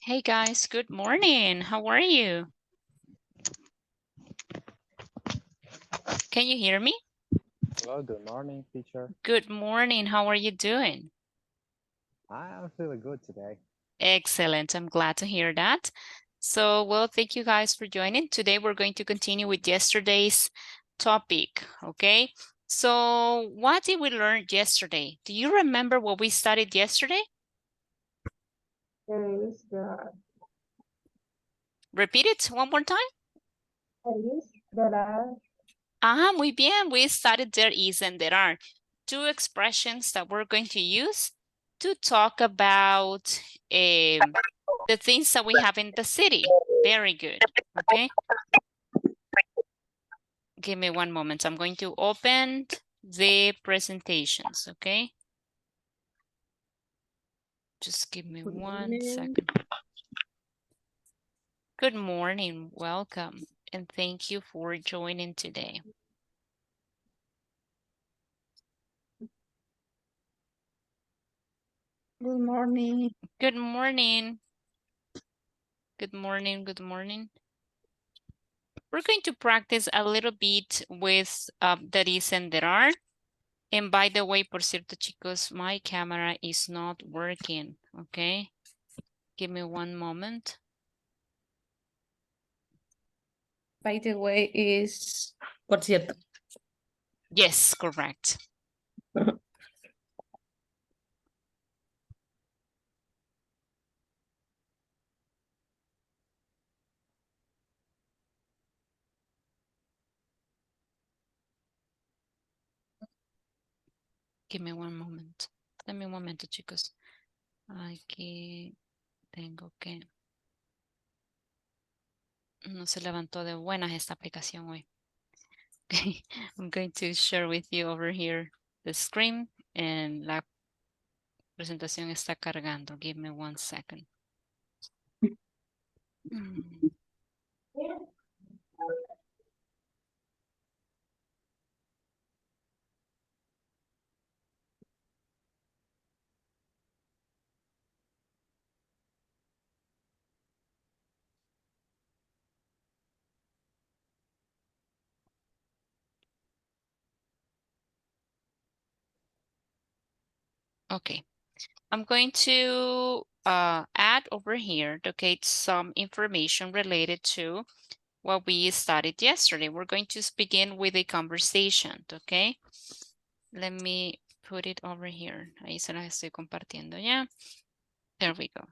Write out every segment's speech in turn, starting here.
Hey guys, good morning. How are you? Can you hear me? Hello, good morning, teacher. Good morning. How are you doing? I'm feeling good today. Excellent. I'm glad to hear that. So, well, thank you guys for joining. Today we're going to continue with yesterday's topic, okay? So, what did we learn yesterday? Do you remember what we studied yesterday? Is the Repeat it one more time. is there are Muy bien. We studied there is and there are two expressions that we're going to use to talk about the things that we have in the city. Very good. Okay. Give me one moment. I'm going to open the presentations. Okay. Just give me 1 second. Good morning. Welcome. And thank you for joining today. good morning. Good morning. Good morning. Good morning. We're going to practice a little bit with that is and there are. And by the way, por cierto, chicos, my camera is not working, okay? Give me one moment. By the way, is por cierto. Yes, correct. Give me one moment. Dame un momento, chicos. Aquí tengo que... No se levantó de buenas esta aplicación hoy. Okay, I'm going to share with you over here the screen and la presentación está cargando. Give me 1 second. Okay, I'm going to add over here, okay, some information related to what we studied yesterday. We're going to begin with a conversation, okay? Let me put it over here. Ahí se las estoy compartiendo ya. There we go.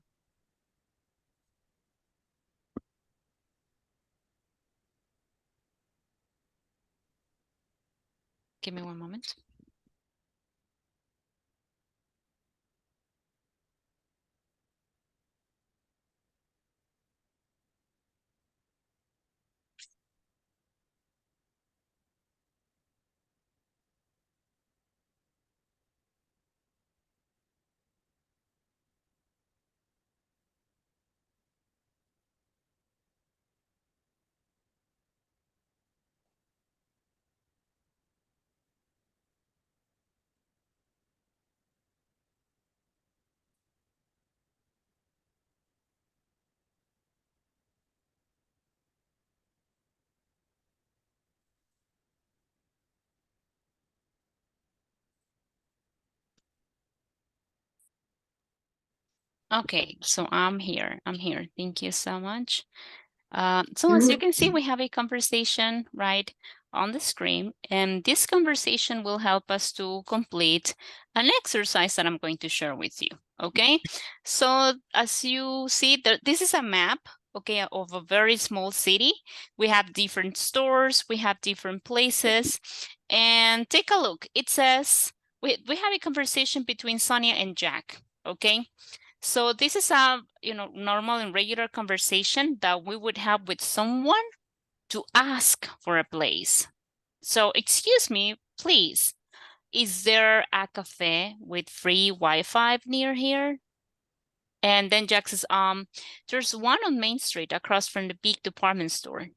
Give me one moment. Okay, so I'm here. Thank you so much. So as you can see, we have a conversation right on the screen, and this conversation will help us to complete an exercise that I'm going to share with you, okay? So as you see, this is a map, okay, of a very small city. We have different stores, we have different places, and take a look. It says, we have a conversation between Sonia and Jack, okay? So this is a normal and regular conversation that we would have with someone to ask for a place. So excuse me, please, is there a cafe with free Wi-Fi near here? And then Jack says, there's one on Main Street across from the big department store.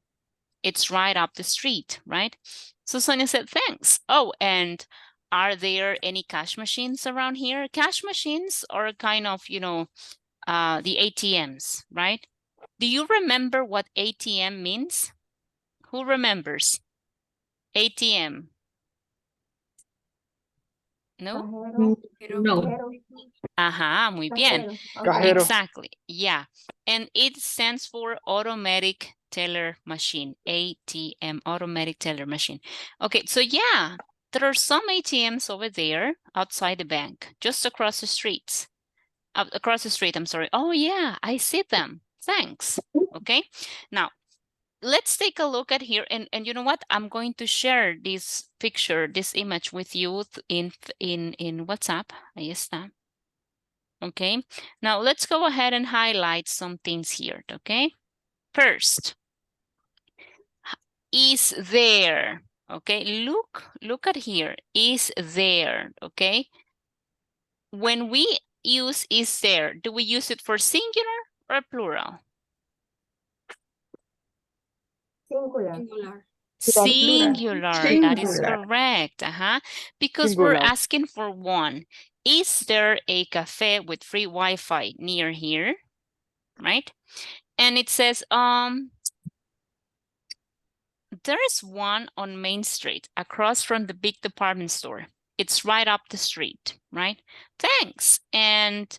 It's right up the street, right? So Sonia said, thanks. Oh, and are there any cash machines around here? Cash machines are kind of, the ATMs, right? Do you remember what ATM means? Who remembers? ATM. No? No. Ajá, muy bien. Cajero. Exactly. Yeah. And it stands for automatic teller machine, ATM, automatic teller machine. Okay, so yeah, there are some ATMs over there outside the bank, just across the streets. Across the street, I'm sorry. Oh yeah, I see them. Thanks. Okay. Now, let's take a look at here. And you know what? I'm going to share this picture, this image with you in WhatsApp. Ahí está. Okay, now let's go ahead and highlight some things here, okay? First, is there, okay? Look at here, is there, okay? When we use is there, do we use it for singular or plural? Singular. Singular, that is Singular. correct, because Singular. we're asking for one. Is there a cafe with free Wi-Fi near here, right? And it says, there is one on Main Street across from the big department store. It's right up the street, right? Thanks. And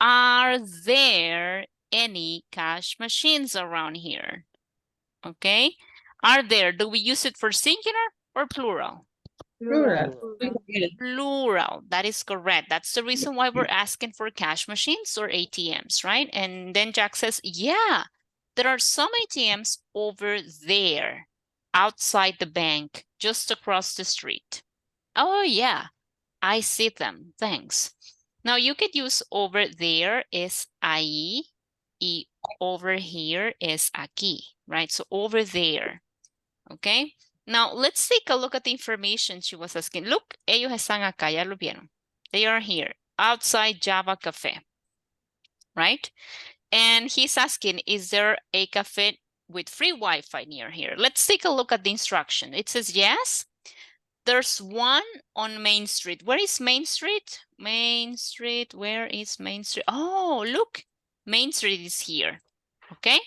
are there any cash machines around here? Okay. Are there? Do we use it for singular or plural? Plural. Plural. That is correct. That's the reason why we're asking for cash machines or ATMs, right? And then Jack says, yeah, there are some ATMs over there outside the bank, just across the street. Oh, yeah, I see them. Thanks. Now you could use over there is ahí, y over here is aquí, right? So over there, okay? Now let's take a look at the information she was asking. Look, ellos están acá, ya lo vieron. They are here, outside Java Cafe, right? And he's asking, is there a cafe with free Wi-Fi near here? Let's take a look at the instruction. It says, yes, there's one on Main Street. Where is Main Street? Main Street, where is Main Street? Oh, look, Main Street is here, okay?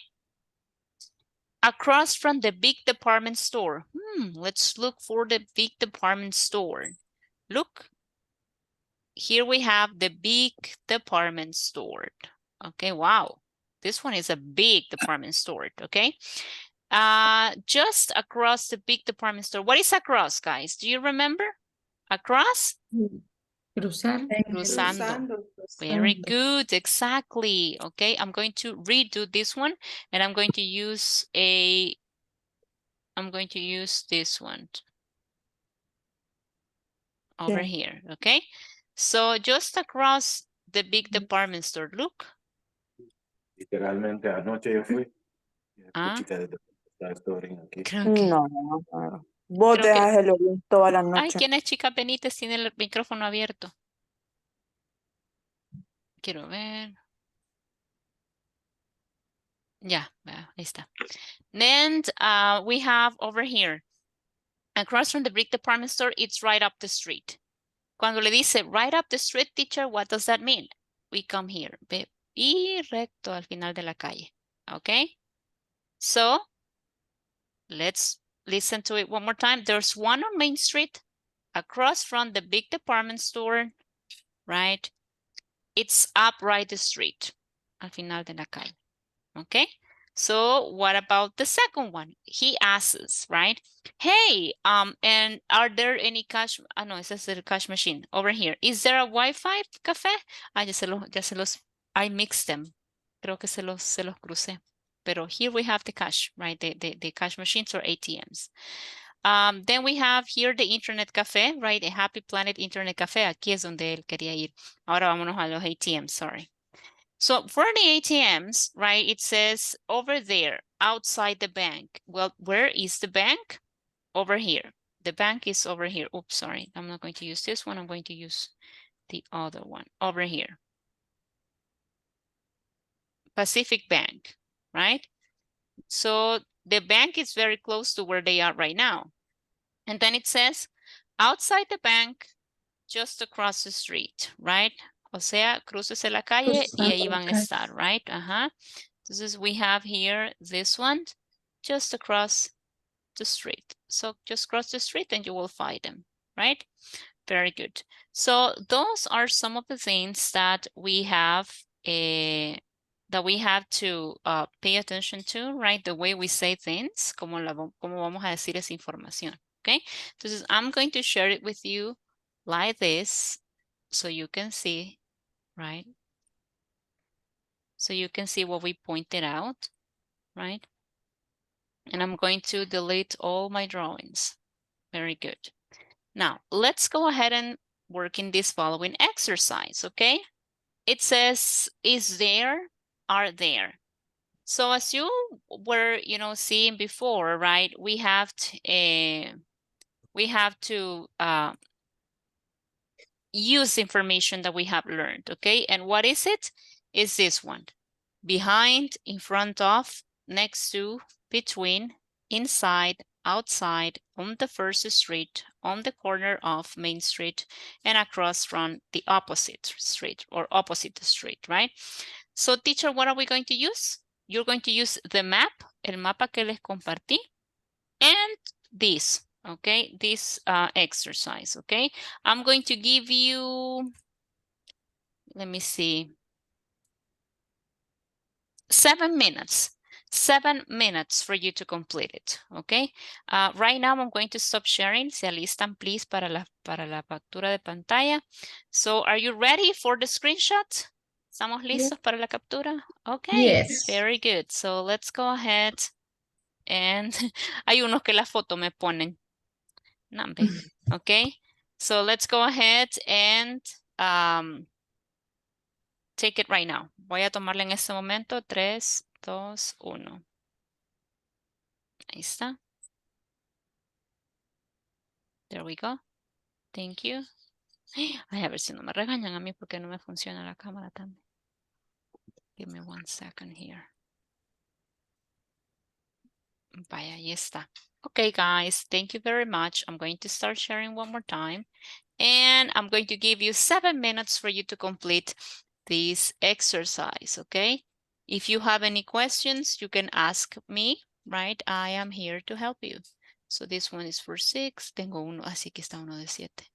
Across from the big department store. Let's look for the big department store. Look, here we have the big department store. Okay, wow. This one is a big department store, okay? Just across the big department store. What is across, guys? Do you remember? Across? Cruzar. Cruzando. Very good, exactly. Okay, I'm going to redo this one and I'm going to use this one over here, okay? So just across the big department store, look. Literalmente anoche yo fui. Ah. Chica de aquí. Creo que... No. Vos Creo que- dejas el oír toda la Ay, noche. ¿quién es Chica Benítez? Tiene el micrófono abierto. Quiero ver. Ya, ahí está. Then we have over here, across from the big department store, it's right up the street. Cuando le dice right up the street, teacher, what does that mean? We come here, y recto al final de la calle, okay? So, let's listen to it one more time. There's one on Main Street, across from the big department store, right? It's up right the street, al final de la calle, okay? So what about the second one? He asks, right? Hey, and are there any cash? No, ese es el cash machine over here. Is there a Wi-Fi café? I mixed them. Creo que se los crucé. Pero here we have the cash, right? The cash machines or ATMs. Then we have here the Internet Café, right? A Happy Planet Internet Café. Aquí es donde él quería ir. Ahora vámonos a los ATMs, sorry. So for the ATMs, right, it says over there, outside the bank. Well, where is the bank? Over here. The bank is over here. Oops, sorry. I'm not going to use this one. I'm going to use the other one over here. Pacific Bank, right? So the bank is very close to where they are right now. And then it says outside the bank, just across the street, right? O sea, crúcese la calle y ahí van a estar, right? Ajá. Entonces, we have here this one just across the street. So just cross the street and you will find them, right? Very good. So those are some of the things that we have to pay attention to, right? The way we say things, como vamos a decir esa información, okay? Entonces, I'm going to share it with you like this so you can see, right? So you can see what we pointed out, right? And I'm going to delete all my drawings. Very good. Now, let's go ahead and work in this following exercise, okay? It says, is there, are there. So as you were, seeing before, right? We have to use information that we have learned, okay? And what is it? Is this one. Behind, in front of, next to, between, inside, outside, on the first street, on the corner of Main Street, and across from the opposite street or opposite the street, right? So teacher, what are we going to use? You're going to use the map, el mapa que les compartí, and this, okay? This exercise, okay? I'm going to give you, let me see, 7 minutes. 7 minutes for you to complete it, okay? Right now, I'm going to stop sharing. Se alistan, please, para la captura de pantalla. So, are you ready for the screenshot? ¿Estamos listos para la captura? Okay, Yes. very good. So, let's go ahead. And hay unos que la foto me ponen. Nambe, okay? So, let's go ahead and take it right now. Voy a tomarla en este momento. 3, 2, 1. Ahí está. There we go. Thank you. Ay, a ver si no me regañan a mí porque no me funciona la cámara también. Give me 1 second here. Vaya, ahí está. Okay, guys, thank you very much. I'm going to start sharing one more time. And I'm going to give you 7 minutes for you to complete this exercise, okay? If you have any questions, you can ask me, right? I am here to help you. So this one is for 6. Tengo uno, así que está uno de 7.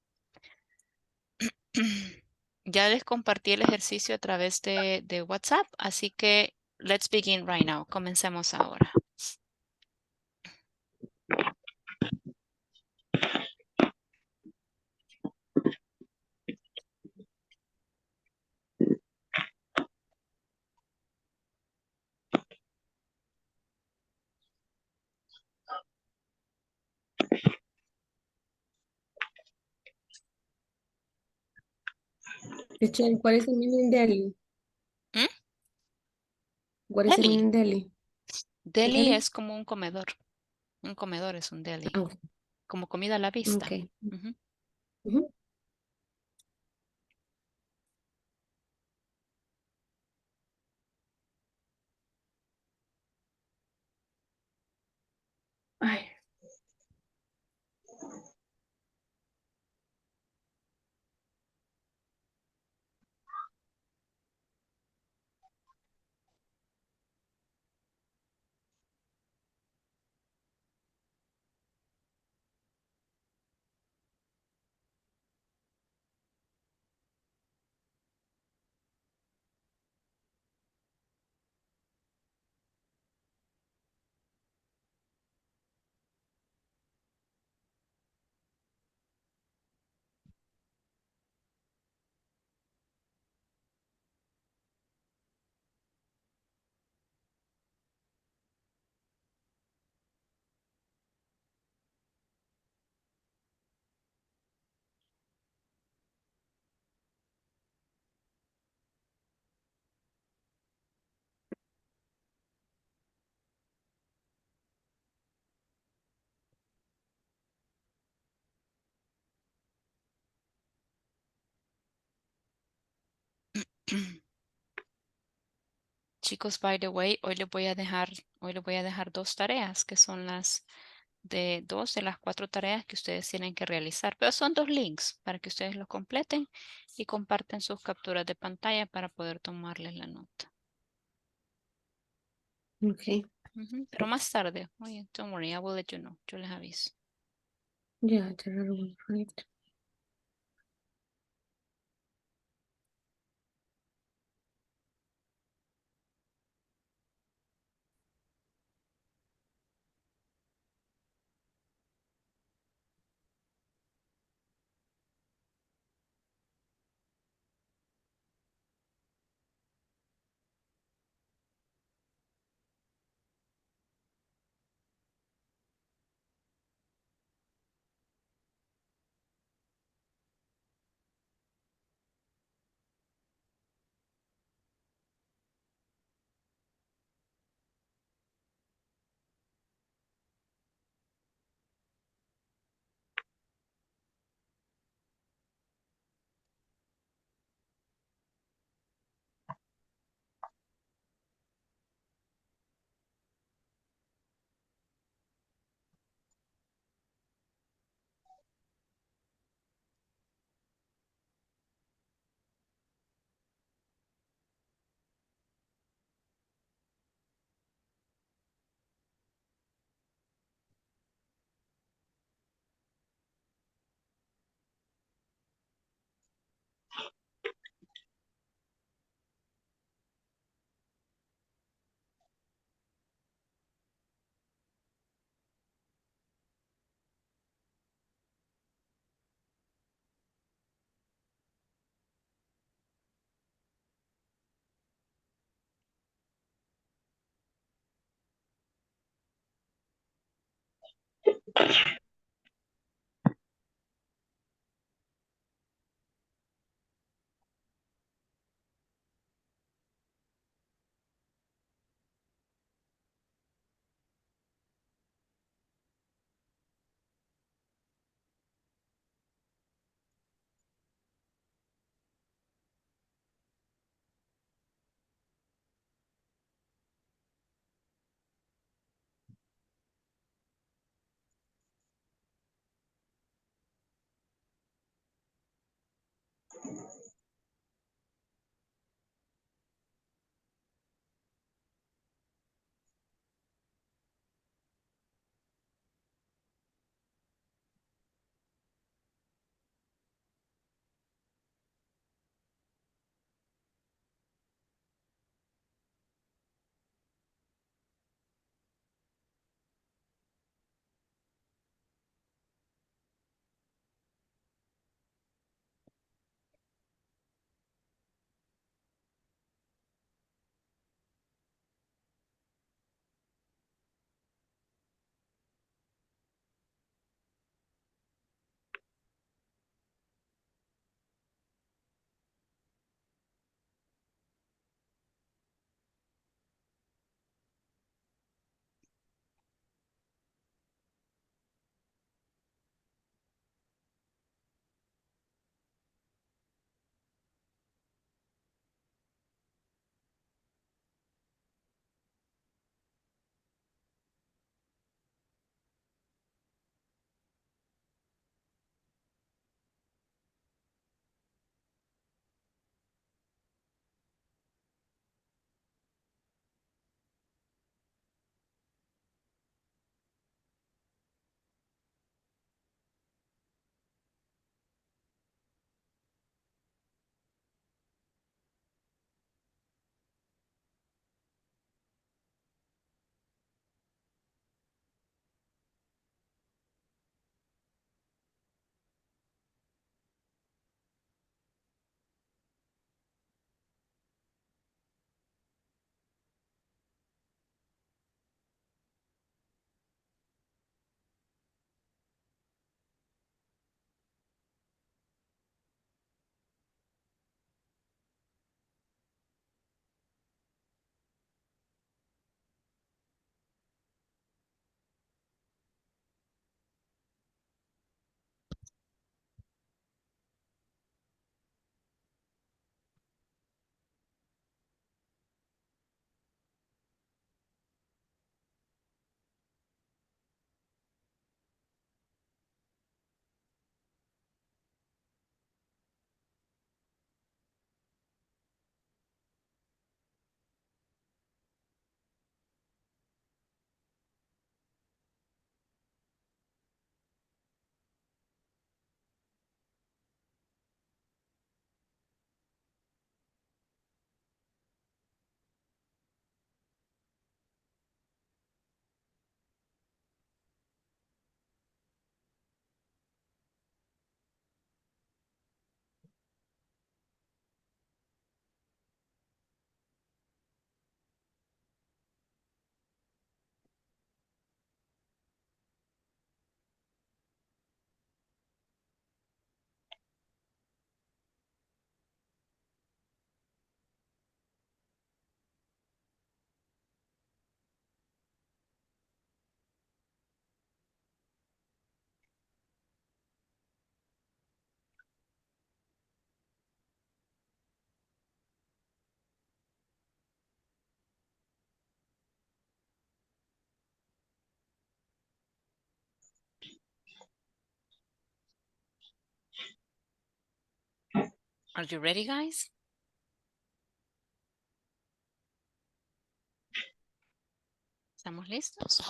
Ya les compartí el ejercicio a través de WhatsApp, así que let's begin right now. Comencemos ahora. Teacher, ¿cuál es el meaning Delhi? ¿Mm? What is the Deli. meaning Delhi? Deli Deli? es como un comedor. Un comedor es un deli. Ah, Como comida a la vista. okay. Ujú. Ujú. Ay. Chicos, by the way, hoy les voy a dejar 2 tareas que son las de 2 de las 4 tareas que ustedes tienen que realizar. Pero son 2 links para que ustedes los completen y comparten sus capturas de pantalla para poder tomarles la nota. Okay. Pero más tarde, oye, don't worry, I will let you know. Yo les aviso. Yeah, the other one, right. Are you ready, guys? ¿Estamos listos?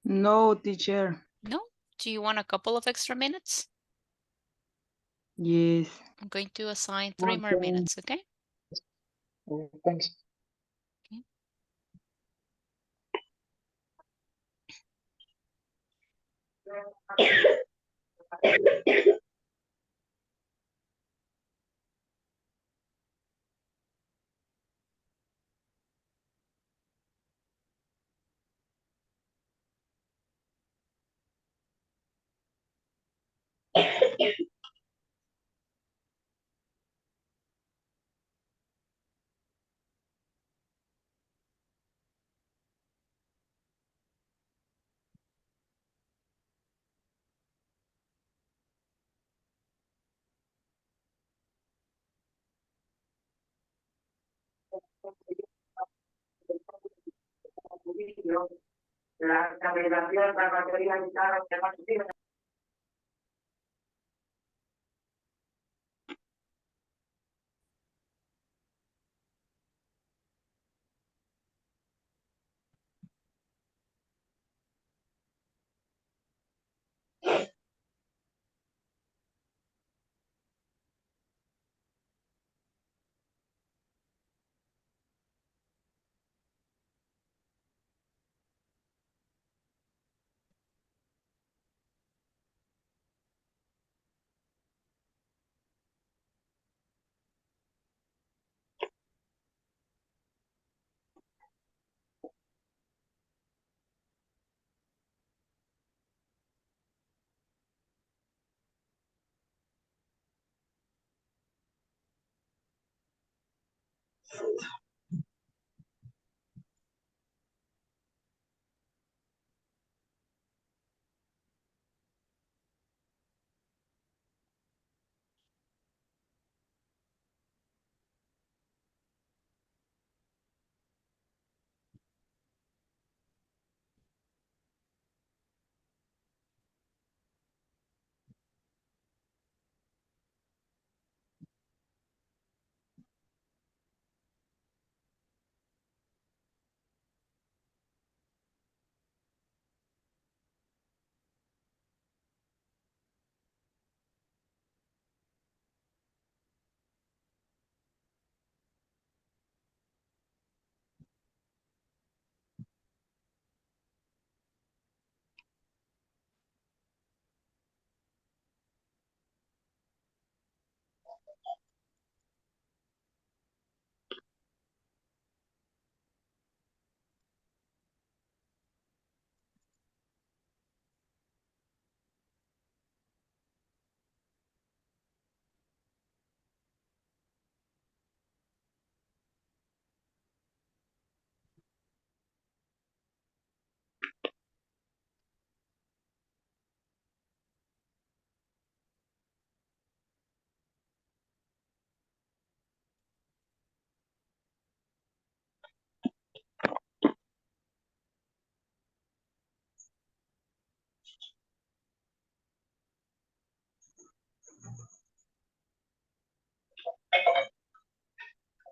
No, teacher. No? Do you want a couple of extra minutes? Yes. I'm going to assign 3 more minutes, okay? Thanks. Okay.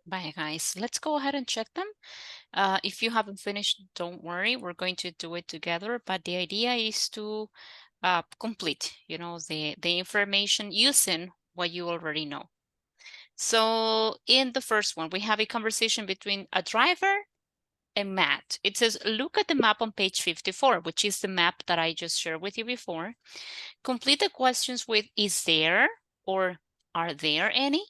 Bye, guys. Let's go ahead and check them. If you haven't finished, don't worry. We're going to do it together. But the idea is to complete, the information using what you already know. So in the first one, we have a conversation between a driver and Matt. It says, look at the map on page 54, which is the map that I just shared with you before. Complete the questions with is there or are there any?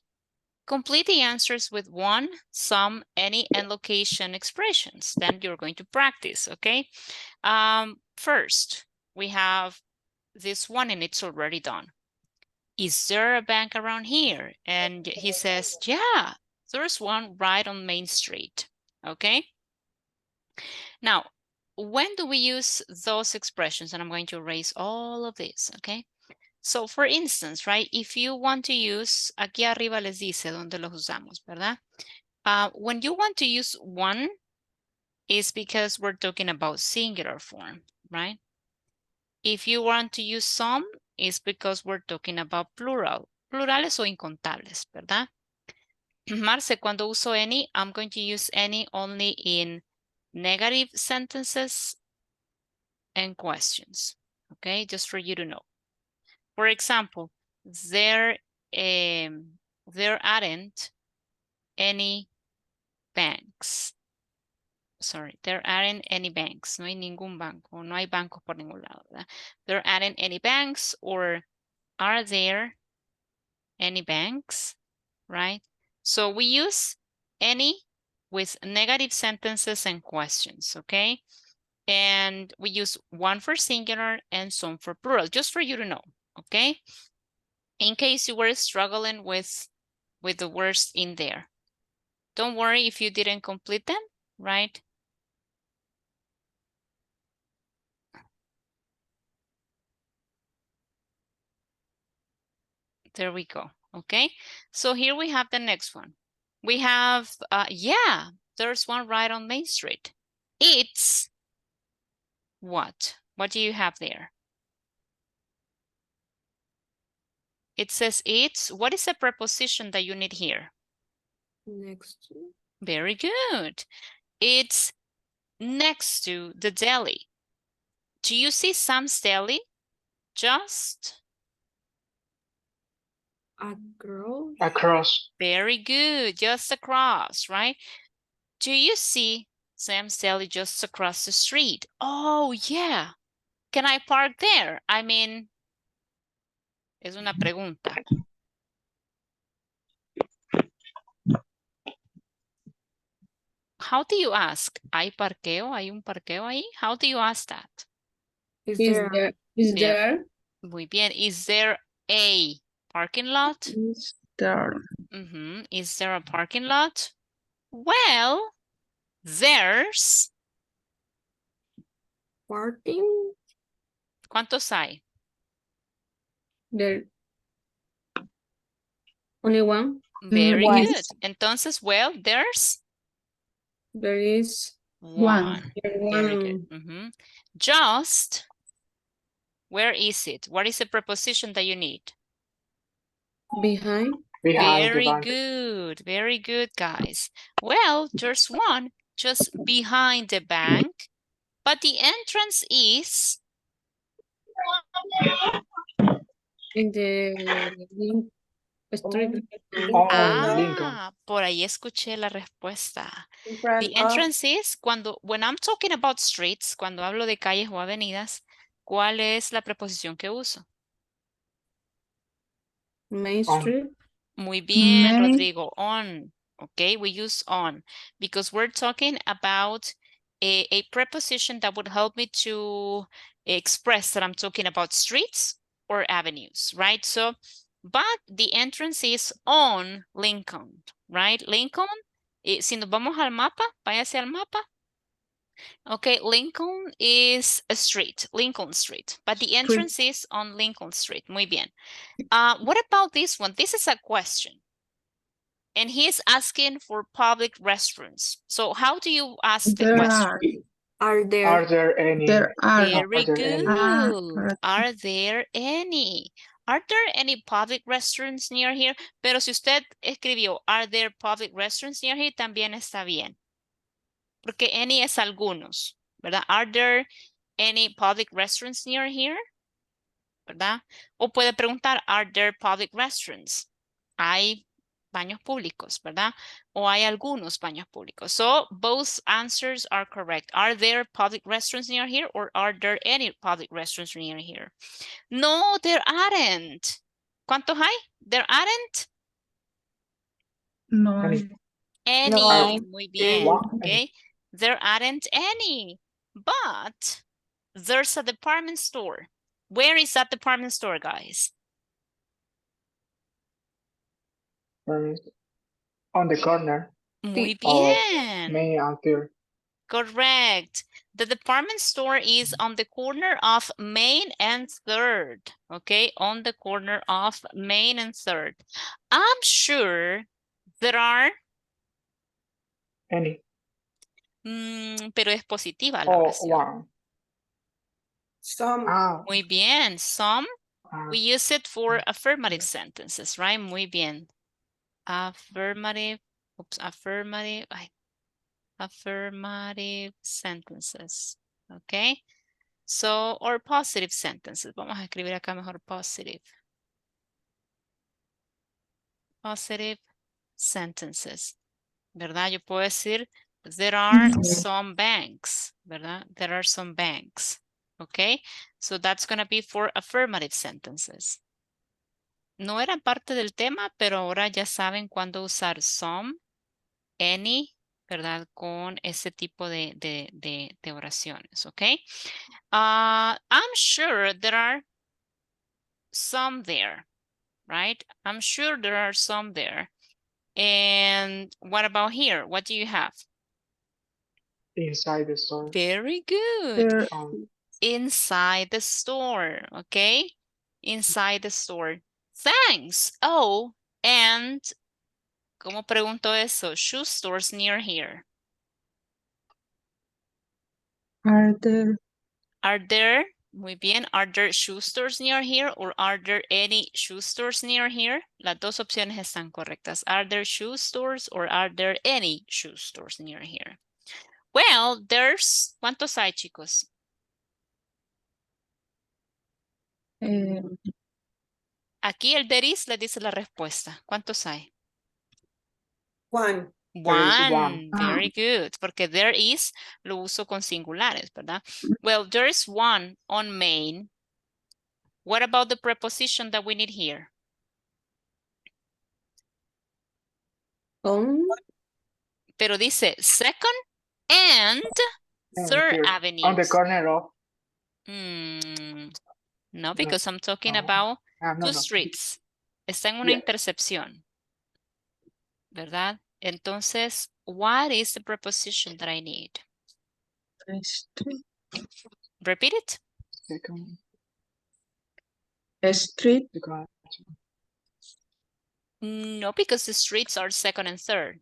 Complete the answers with one, some, any, and location expressions. Then you're going to practice, okay? First, we have this one and it's already done. Is there a bank around here? And he says, yeah, there's one right on Main Street, okay? Now, when do we use those expressions? And I'm going to erase all of this, okay? So, for instance, right, if you want to use, aquí arriba les dice donde los usamos, ¿verdad? When you want to use one, is because we're talking about singular form, right? If you want to use some, it's because we're talking about plural. Plurales o incontables, ¿verdad? Marce, cuando uso any, I'm going to use any only in negative sentences and questions, okay? Just for you to know. For example, there aren't any banks. Sorry, there aren't any banks. No hay ningún banco. No hay bancos por ningún lado, ¿verdad? There aren't any banks, or are there any banks, right? So we use any with negative sentences and questions, okay? And we use one for singular and some for plural, just for you to know, okay? In case you were struggling with the words in there. Don't worry if you didn't complete them, right? There we go, okay? So here we have the next one. We have, yeah, there's one right on Main Street. It's what? What do you have there? It says it's. What is the preposition that you need here? Next to. Very good. It's next to the deli. Do you see Sam's Deli? Just Across. Across. very good. Just across, right? Do you see Sam's Deli just across the street? Oh, yeah. Can I park there? I mean, es una pregunta. How do you ask? ¿Hay parqueo? ¿Hay un parqueo ahí? How do you ask that? Is there? Is there? Muy bien. Is there a parking lot? Is there? Is there a parking lot? Well, there's... Parking? ¿Cuántos hay? There. Only one? Very One. good. Entonces, well, there's... There is One. Very one. good. Just... Where is it? What is the preposition that you need? Behind. Behind the Very bank. good. Very good, guys. Well, there's one just behind the bank, but the entrance is... In the street. On Lincoln. Por ahí escuché la respuesta. In front The entrance is when I'm talking about streets, cuando hablo de calles o avenidas, ¿cuál es la preposición que uso? Main On. Street. Muy bien, Rodrigo. On. Okay, we use on because we're talking about a preposition that would help me to express that I'm talking about streets or avenues, right? So, but the entrance is on Lincoln, right? Lincoln, si nos vamos al mapa, váyase al mapa. Okay, Lincoln is a street, Lincoln Street, but the entrance is on Lincoln Street. Muy bien. What about this one? This is a question. And he's asking for public restrooms. So how do you ask the question? Are there? Are there any? Very good. Any? Are there any? Are there any public restrooms near here? Pero si usted escribió, are there public restrooms near here? También está bien. Porque any es algunos, ¿verdad? Are there any public restrooms near here? ¿Verdad? O puede preguntar, are there public restrooms? Hay baños públicos, ¿verdad? O hay algunos baños públicos. So both answers are correct. Are there public restrooms near here or are there any public restrooms near here? No, there aren't. ¿Cuántos hay? There aren't? No. Any. No. Muy bien. Okay. There aren't any. But there's a department store. Where is that department store, guys? On the corner. Muy Of bien. Main and Third. Correct. The department store is on the corner of Main and Third. Okay, on the corner of Main and Third. I'm sure there are Any. Pero es positiva la Oh, oración. one. Some. Ah, Muy bien. Some, we ah, use it for affirmative sentences, right? Muy bien. Affirmative, affirmative, affirmative sentences, okay? So, or positive sentences. Vamos a escribir acá mejor positive. Positive sentences, ¿verdad? Yo puedo decir, there are some banks, ¿verdad? There are some banks, okay? So that's going to be for affirmative sentences. No era parte del tema, pero ahora ya saben cuándo usar some, any, ¿verdad? Con ese tipo de oraciones, ¿ok? I'm sure there are some there, right? I'm sure there are some there. And what about here? What do you have? inside the store. Very good. There. Inside the store, okay? Inside the store. Thanks. Oh, and ¿cómo pregunto eso? Shoe stores near here. Are there? Are there, muy bien, are there shoe stores near here or are there any shoe stores near here? Las dos opciones están correctas. Are there shoe stores or are there any shoe stores near here? Well, there's, ¿cuántos hay, chicos? Aquí el there is le dice la respuesta. ¿Cuántos hay? One. There is one. Very good. Porque there is lo uso con singulares, ¿verdad? Well, there is one on Main. What about the preposition that we need here? On. Pero dice second and And third here, avenues. on the corner of. No, because I'm talking no. about Ah, no, two no. streets. Está en una Yeah. intercepción, ¿verdad? Entonces, what is the preposition that I need? Street. Repeat it. Second. Street. Second. No, because the streets are second and third.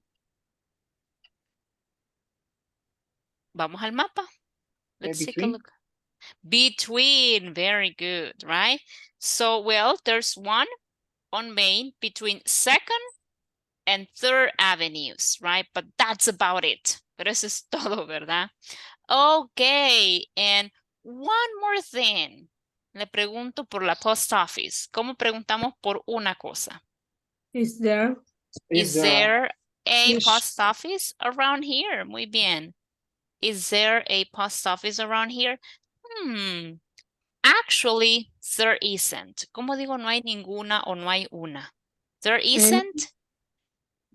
Vamos al mapa. Let's take a Between. look. Between, very good, right? So, well, there's one on Main between second and third avenues, right? But that's about it. Pero eso es todo, ¿verdad? Okay, and one more thing. Le pregunto por la post office. ¿Cómo preguntamos por una cosa? Is there? Is there a Yes. post office around here? Muy bien. Is there a post office around here? Actually, there isn't. ¿Cómo digo no hay ninguna o no hay una? There isn't?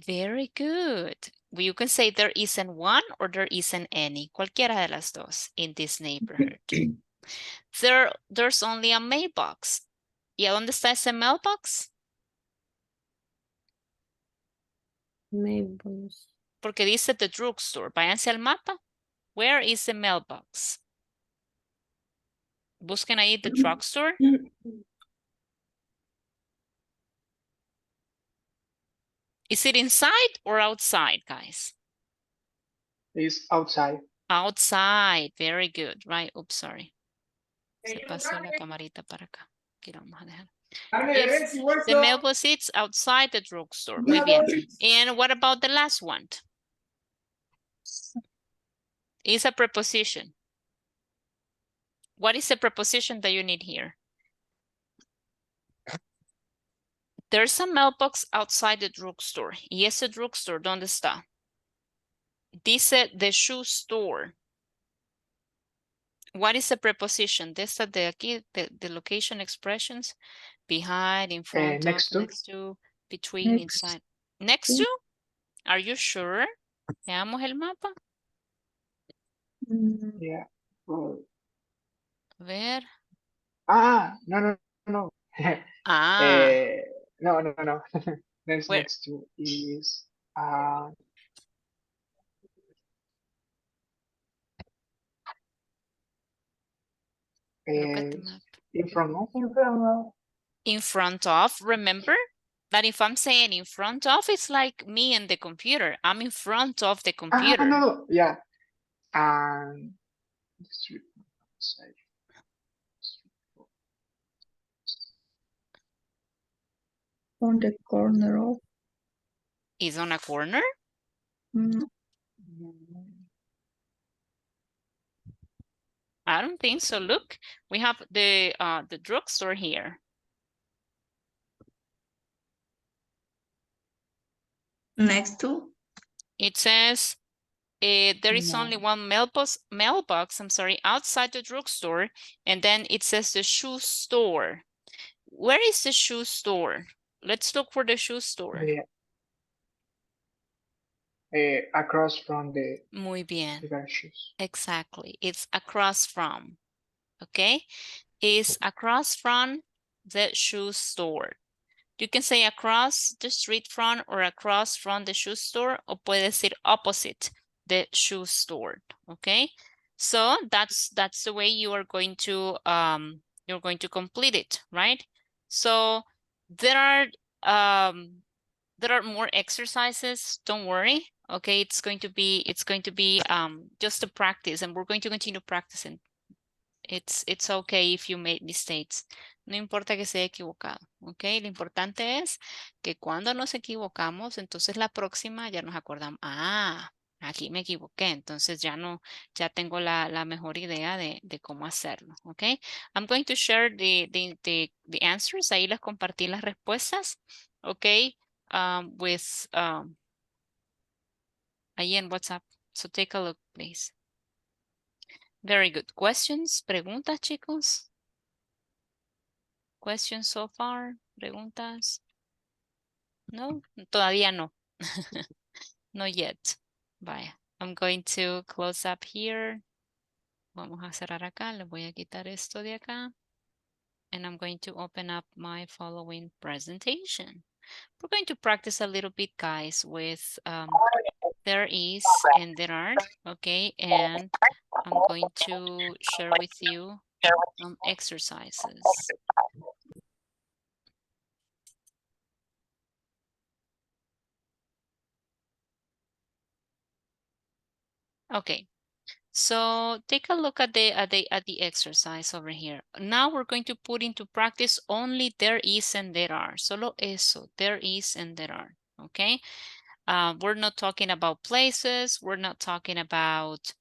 Very good. You can say there isn't one or there isn't any. Cualquiera de las dos in this neighborhood. There's only a mailbox. ¿Y a dónde está ese mailbox? Mailbox. Porque dice the drugstore. Váyanse al mapa. Where is the mailbox? Busquen ahí the drugstore. Is it inside or outside, guys? Is outside. Outside. Very good, right? Oops, sorry. Se pasó la camarita para acá. Aquí la vamos a dejar. If the mailbox sits outside the drugstore. Muy bien. And what about the last one? It's a preposition. What is the preposition that you need here? There's a mailbox outside the drugstore. ¿Y ese drugstore dónde está? Dice the shoe store. What is the preposition? De esta de aquí, the location expressions. Behind, in front Next of, to. next to, between, Next. inside. Next to? Are you sure? Veamos el mapa. Yeah. Oh. A ver. No. No. Ah, No. Next where? to is Look at the map. in front of. In front of, remember? That if I'm saying in front of, it's like me and the computer. I'm in front of the computer. No. Yeah. and the street side. On the corner of. Is on a corner? I don't think so. Look, we have the drugstore here. Next to. It says there is No. only one mailbox, I'm sorry, outside the drugstore, and then it says the shoe store. Where is the shoe store? Let's look for the shoe store. Across from the Muy bien. shoes. Exactly. It's across from. Okay? Is across from the shoe store. You can say across the street from or across from the shoe store, o puede decir opposite the shoe store. Okay? So that's the way you are going to complete it, right? So there are more exercises, don't worry. Okay, it's going to be just a practice, and we're going to continue practicing. It's okay if you made mistakes. No importa que se haya equivocado, okay? Lo importante es que cuando nos equivocamos, entonces la próxima ya nos acordamos, aquí me equivoqué, entonces ya tengo la mejor idea de cómo hacerlo, okay? I'm going to share the answers. Ahí les compartí las respuestas, okay? With ahí en WhatsApp. So take a look, please. Very good. Questions? ¿Preguntas, chicos? Questions so far? ¿Preguntas? No, todavía no. Not yet. Vaya. I'm going to close up here. Vamos a cerrar acá. Le voy a quitar esto de acá. And I'm going to open up my following presentation. We're going to practice a little bit, guys, with there is and there are, okay? And I'm going to share with you some exercises. Okay, so take a look at the exercise over here. Now we're going to put into practice only there is and there are. Solo eso, there is and there are, okay? We're not talking about places. We're not talking about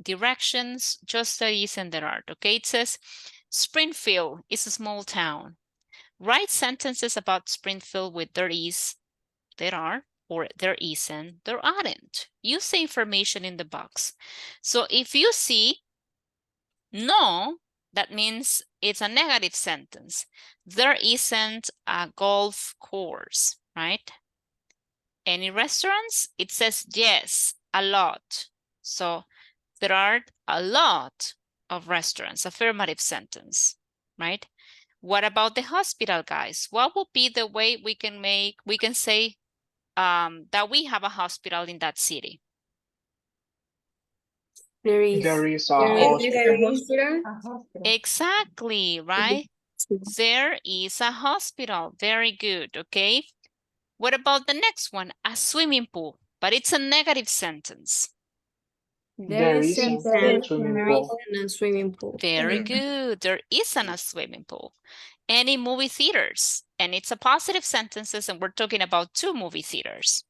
directions, just there is and there are, okay? It says Springfield is a small town. Write sentences about Springfield with there is, there are, or there isn't, there aren't. Use the information in the box. So if you see no, that means it's a negative sentence. There isn't a golf course, right? Any restaurants? It says yes, a lot. So there are a lot of restaurants, affirmative sentence, right? What about the hospital, guys? What would be the way we can say that we have a hospital in that city? There is a hospital. Exactly, right? There is a hospital. Very good, okay? What about the next one? A swimming pool, but it's a negative sentence. There isn't a swimming pool. Very good. There isn't a swimming pool. Any movie theaters, and it's a positive sentences, and we're talking about 2 movie theaters.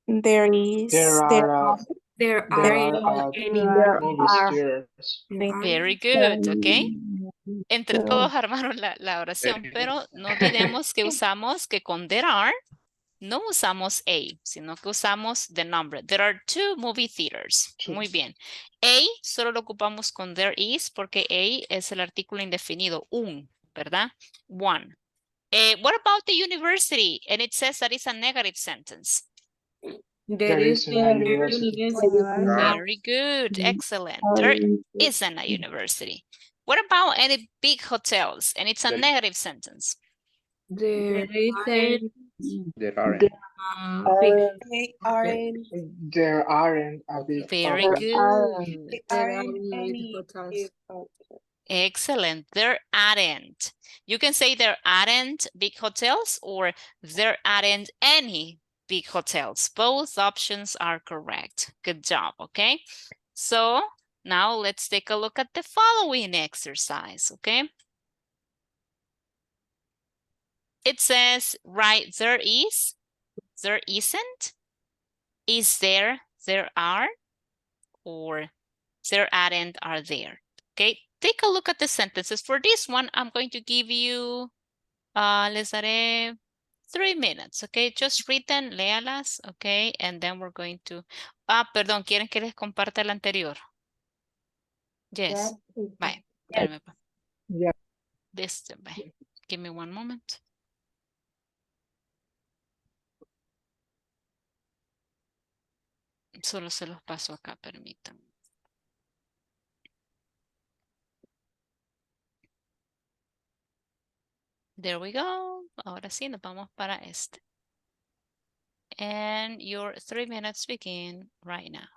There are any movie theaters. Very good, okay? Entre todos armaron la oración, pero no olvidemos que usamos que con there are, no usamos a, sino que usamos the number. There are 2 movie theaters. Muy bien. A solo lo ocupamos con there is porque a es el artículo indefinido, un, ¿verdad? One. What about the university? And it says that it's a negative sentence. There isn't a university. Very good. Excellent. There isn't a university. What about any big hotels? And it's a negative sentence. There aren't a big Very hotels. good. Excellent. There aren't. You can say there aren't big hotels or there aren't any big hotels. Both options are correct. Good job, okay? So now let's take a look at the following exercise, okay? It says, right, there is, there isn't, is there, there are, or there aren't, are there. Okay, take a look at the sentences. For this one, I'm going to give you, les daré 3 minutes, okay? Just read them, léalas, okay? And then we're going to, perdón, ¿quieren que les comparta el anterior? Yes. Bye. Espérame, pa. Yeah. Bye. Give me one moment. Solo se los paso acá, permítanme. There we go. Ahora sí, nos vamos para este. And your 3 minutes begin right now.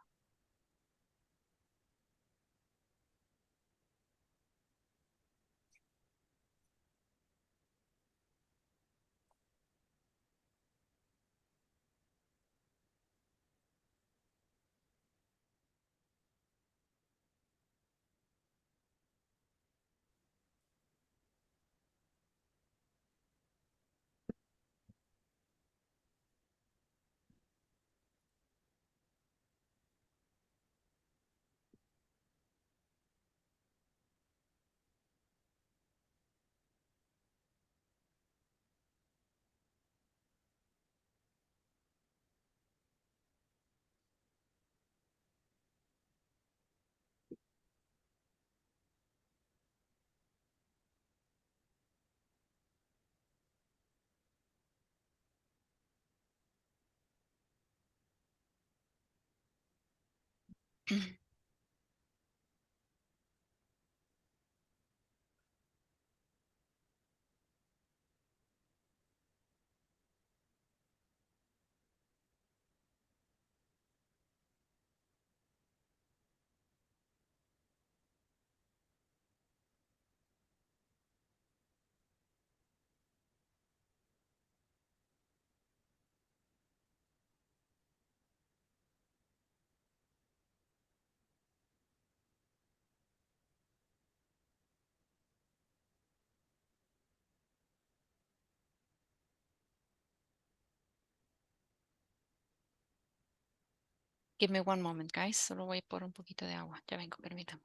Give me one moment, guys. Solo voy por un poquito de agua. Ya vengo, permítanme.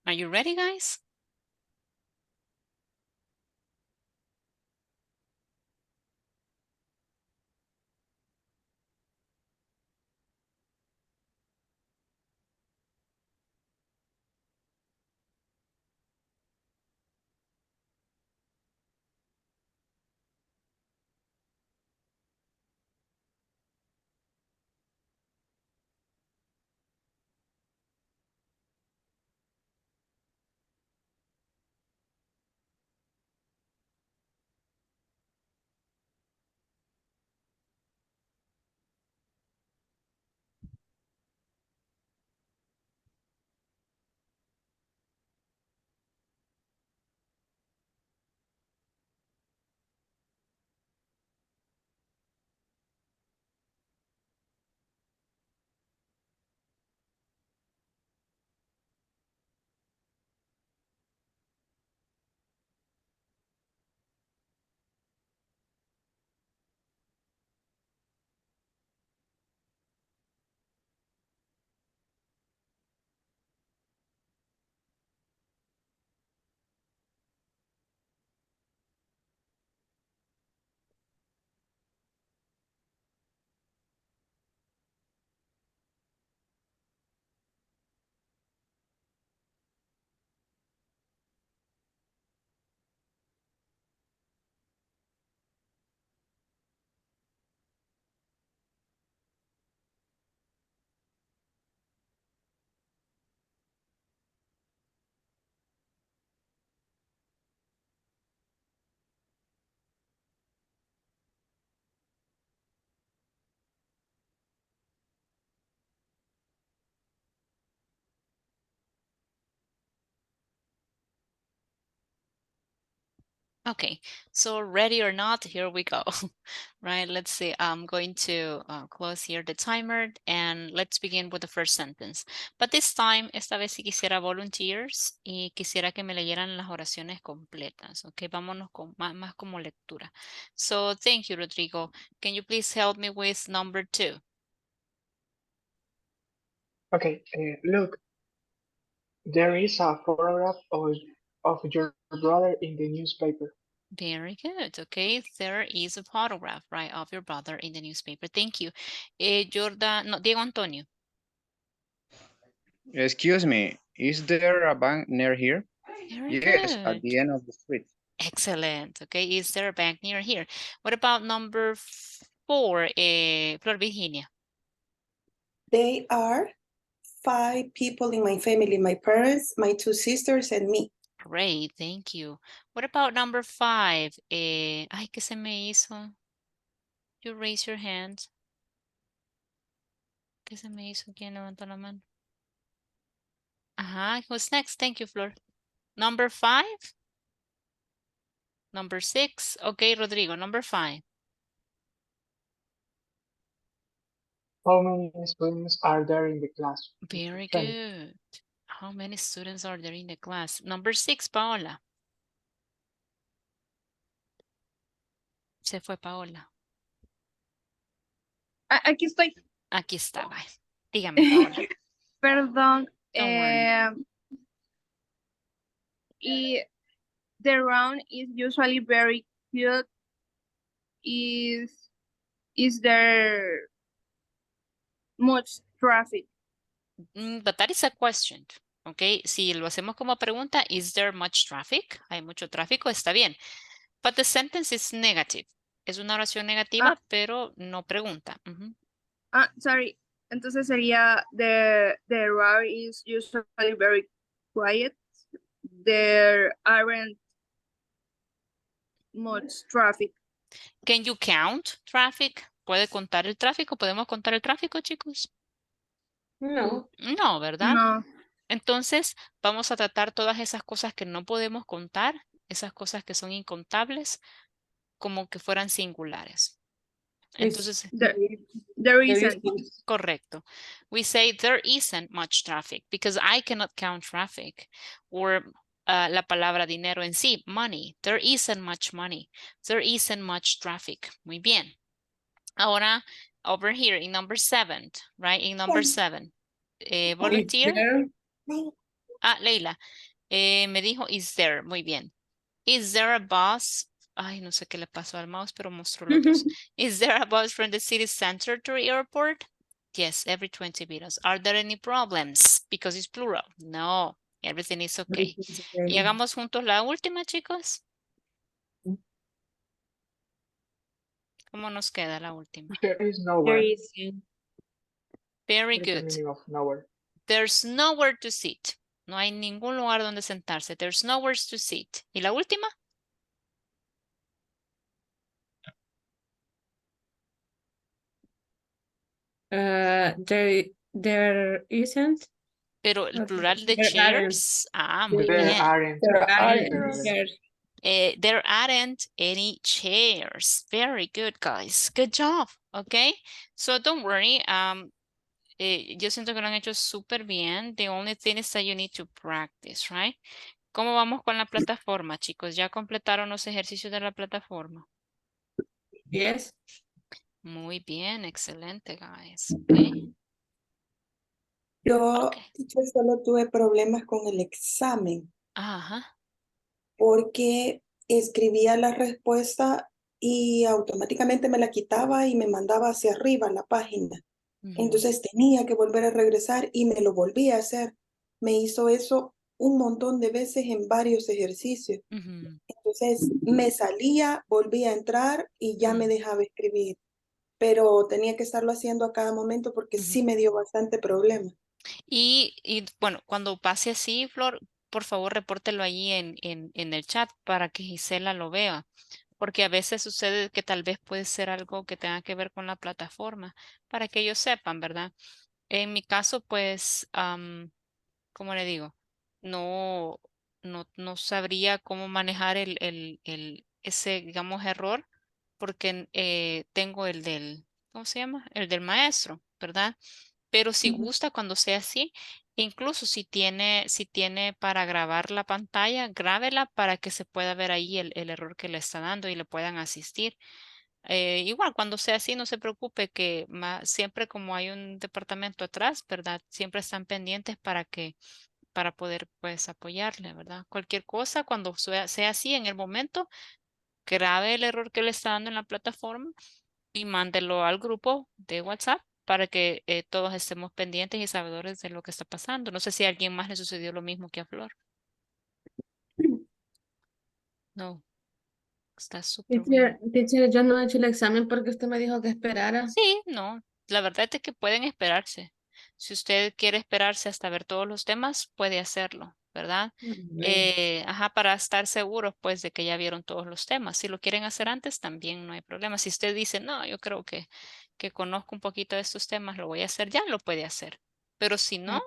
Are you ready, guys? Okay, so ready or not, here we go. Right, let's see. I'm going to close here the timer and let's begin with the first sentence. But this time, esta vez sí quisiera volunteers y quisiera que me leyeran las oraciones completas. Ok, vámonos con más como lectura. So, thank you, Rodrigo. Can you please help me with number 2? Okay, look, there is a photograph of your brother in the newspaper. Very good. Okay, there is a photograph, right, of your brother in the newspaper. Thank you. Jordan, no, Diego Antonio. Excuse me, is there a bank near here? Very Yes, at good. the end of the street. Excellent. Okay, is there a bank near here? What about number 4, Flor Virginia? They are 5 people in my family, my parents, my 2 sisters, and me. Great, thank you. What about number 5? Ay, ¿qué se me hizo? You raise your hand. ¿Qué se me hizo? ¿Quién levantó la mano? Ajá, who's next? Thank you, Flor. Number 5? Number 6? Okay, Rodrigo, number 5. How many students are there in the class? Very 20. good. How many students are there in the class? Number 6, Paola. Se fue Paola. Aquí estoy. Aquí está, bye. Dígame, Paola. Perdón. Don't worry. Y the round is usually very cute. Is there much traffic? But that is a question. Ok, si lo hacemos como pregunta, is there much traffic? ¿Hay mucho tráfico? Está bien. But the sentence is negative. Es una oración negativa, pero no pregunta. Ujú. Sorry. Entonces sería the road is usually very quiet. There aren't much traffic. Can you count traffic? ¿Puede contar el tráfico? ¿Podemos contar el tráfico, chicos? No. No, ¿verdad? No. Entonces, vamos a tratar todas esas cosas que no podemos contar, esas cosas que son incontables, como que fueran singulares. Entonces, There isn't. correcto. We say there isn't much traffic because I cannot count traffic. Or la palabra dinero en sí, money. There isn't much money. There isn't much traffic. Muy bien. Ahora, over here in number 7, right? In number 7. Volunteer. Leila. Me dijo, is there. Muy bien. Is there a bus? Ay, no sé qué le pasó al mouse, pero mostró los dos. Is there a bus from the city center to the airport? Yes, every 20 meters. Are there any problems? Because it's plural. No, everything is okay. Y hagamos juntos la última, chicos. ¿Cómo nos queda la última? There is nowhere. Very What is the good. meaning of nowhere? There's nowhere to sit. No hay ningún lugar donde sentarse. There's nowhere to sit. ¿Y la última? There isn't. Pero el plural de There aren't. chairs. Muy There bien. aren't. There aren't There aren't. chairs. There aren't any chairs. Very good, guys. Good job. Okay. So don't worry. Yo siento que lo han hecho súper bien. The only thing is that you need to practice, right? ¿Cómo vamos con la plataforma, chicos? ¿Ya completaron los ejercicios de la plataforma? Yes. Muy bien. Excelente, guys. Okay. Yo Okay. solo tuve problemas con el examen Ajá. porque escribía la respuesta y automáticamente me la quitaba y me mandaba hacia arriba la página. Ujú, Entonces tenía que volver a regresar y me lo volví a hacer. Me hizo eso un montón de veces en varios ejercicios. ujú, Entonces me salía, volvía a entrar y ya me ujú, dejaba escribir. Pero tenía que estarlo haciendo a cada momento porque ujú. sí me dio bastante problema. Y bueno, cuando pase así, Flor, por favor, repórtelo ahí en el chat para que Gisela lo vea. Porque a veces sucede que tal vez puede ser algo que tenga que ver con la plataforma, para que ellos sepan, ¿verdad? En mi caso, pues, ¿cómo le digo? No, no sabría cómo manejar ese, digamos, error, porque tengo el ¿cómo se llama? El del maestro, ¿verdad? Pero si gusta, cuando sea así, incluso si tiene para grabar la pantalla, grábela para que se pueda ver ahí el error que le está dando y le puedan asistir. Igual, cuando sea así, no se preocupe que siempre como hay un departamento atrás, ¿verdad? Siempre están pendientes para poder pues apoyarle, ¿verdad? Cualquier cosa, cuando sea así en el momento, grabe el error que le está dando en la plataforma y mándelo al grupo de WhatsApp para que todos estemos pendientes y sabedores de lo que está pasando. No sé si a alguien más le sucedió lo mismo que a Flor. No, está súper bueno. Teacher, yo no he hecho el examen porque usted me dijo que esperara. Sí, no, la verdad es que pueden esperarse. Si usted quiere esperarse hasta ver todos los temas, puede hacerlo, ¿verdad? Bueno, Ajá, para estar seguros, pues, de que ya vieron todos los temas. Si lo quieren hacer antes, también no hay problema. Si usted dice, no, yo creo que conozco un poquito de estos temas, lo voy a hacer, ya lo puede hacer. Pero si no,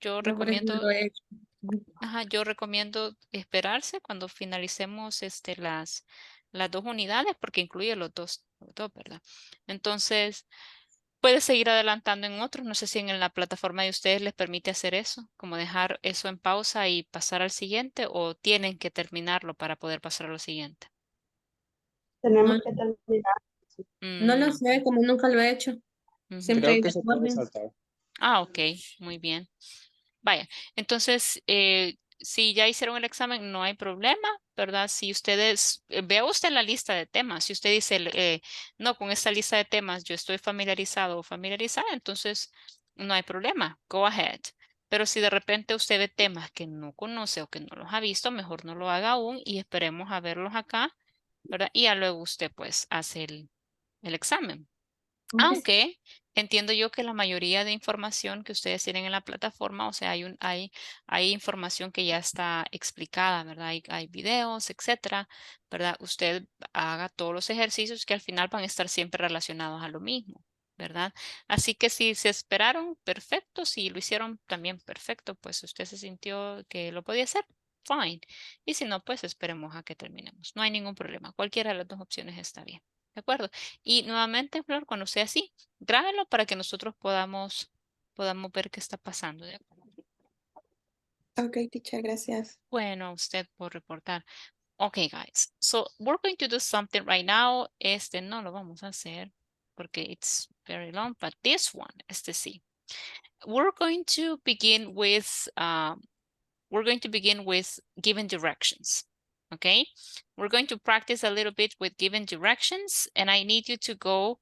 yo yo por eso no recomiendo, lo he hecho. ajá, yo recomiendo esperarse cuando finalicemos las 2 unidades, porque incluye los dos, ¿verdad? Entonces, puede seguir adelantando en otros. No sé si en la plataforma de ustedes les permite hacer eso, como dejar eso en pausa y pasar al siguiente, o tienen que terminarlo para poder pasar a lo siguiente. No, Tenemos que terminar. no lo Ok. sé, como nunca lo he hecho. Ujú. Siempre Creo hay que se puede desorden. saltar. Ok, muy bien. Vaya, entonces, si ya hicieron el examen, no hay problema, ¿verdad? Si ustedes, vea usted la lista de temas, si usted dice, no, con esta lista de temas yo estoy familiarizado o familiarizada, entonces no hay problema, go ahead. Pero si de repente usted ve temas que no conoce o que no los ha visto, mejor no lo haga aún y esperemos a verlos acá, ¿verdad? Y ya luego usted pues hace el examen. Ok. Aunque entiendo yo que la mayoría de información que ustedes tienen en la plataforma, o sea, hay información que ya está explicada, ¿verdad? Hay videos, etcétera, ¿verdad? Usted haga todos los ejercicios que al final van a estar siempre relacionados a lo mismo, ¿verdad? Así que si se esperaron, perfecto. Si lo hicieron también perfecto, pues usted se sintió que lo podía hacer, fine. Y si no, pues esperemos a que terminemos. No hay ningún problema. Cualquiera de las dos opciones está bien. ¿De acuerdo? Y nuevamente, Flor, cuando sea así, grábelo para que nosotros podamos ver qué está pasando. ¿De acuerdo? Ok, teacher, gracias. Bueno, a usted por reportar. Okay, guys. So we're going to do something right now. No lo vamos a hacer porque it's very long, but this one, sí. We're going to begin with given directions. Okay? We're going to practice a little bit with given directions, and I need you to go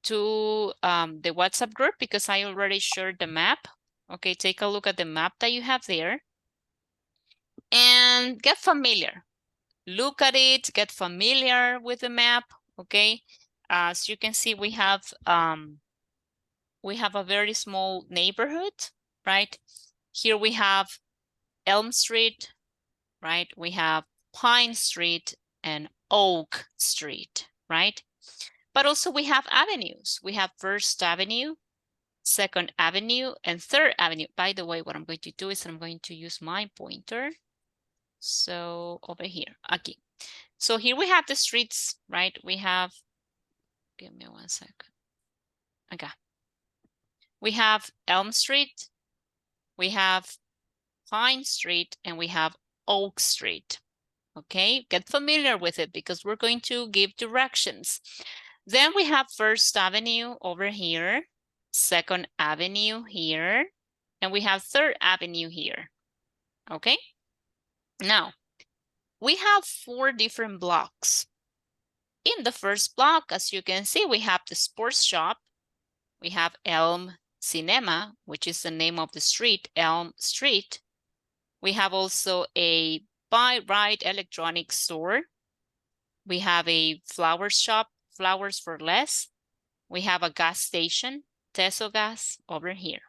to the WhatsApp group because I already shared the map. Okay, take a look at the map that you have there and get familiar. Look at it, get familiar with the map, okay? As you can see, we have a very small neighborhood, right? Here we have Elm Street, right? We have Pine Street and Oak Street, right? But also we have avenues. We have First Avenue, Second Avenue, and Third Avenue. By the way, what I'm going to do is I'm going to use my pointer. So over here, aquí. So here we have the streets, right? We have, give me 1 second. Okay. We have Elm Street, we have Pine Street, and we have Oak Street. Okay, get familiar with it because we're going to give directions. Then we have First Avenue over here, Second Avenue here, and we have Third Avenue here. Okay, now we have 4 different blocks. In the first block, as you can see, we have the sports shop. We have Elm Cinema, which is the name of the street, Elm Street. We have also a Buy Right electronics store. We have a flower shop, Flowers for Less. We have a gas station, Teso Gas, over here.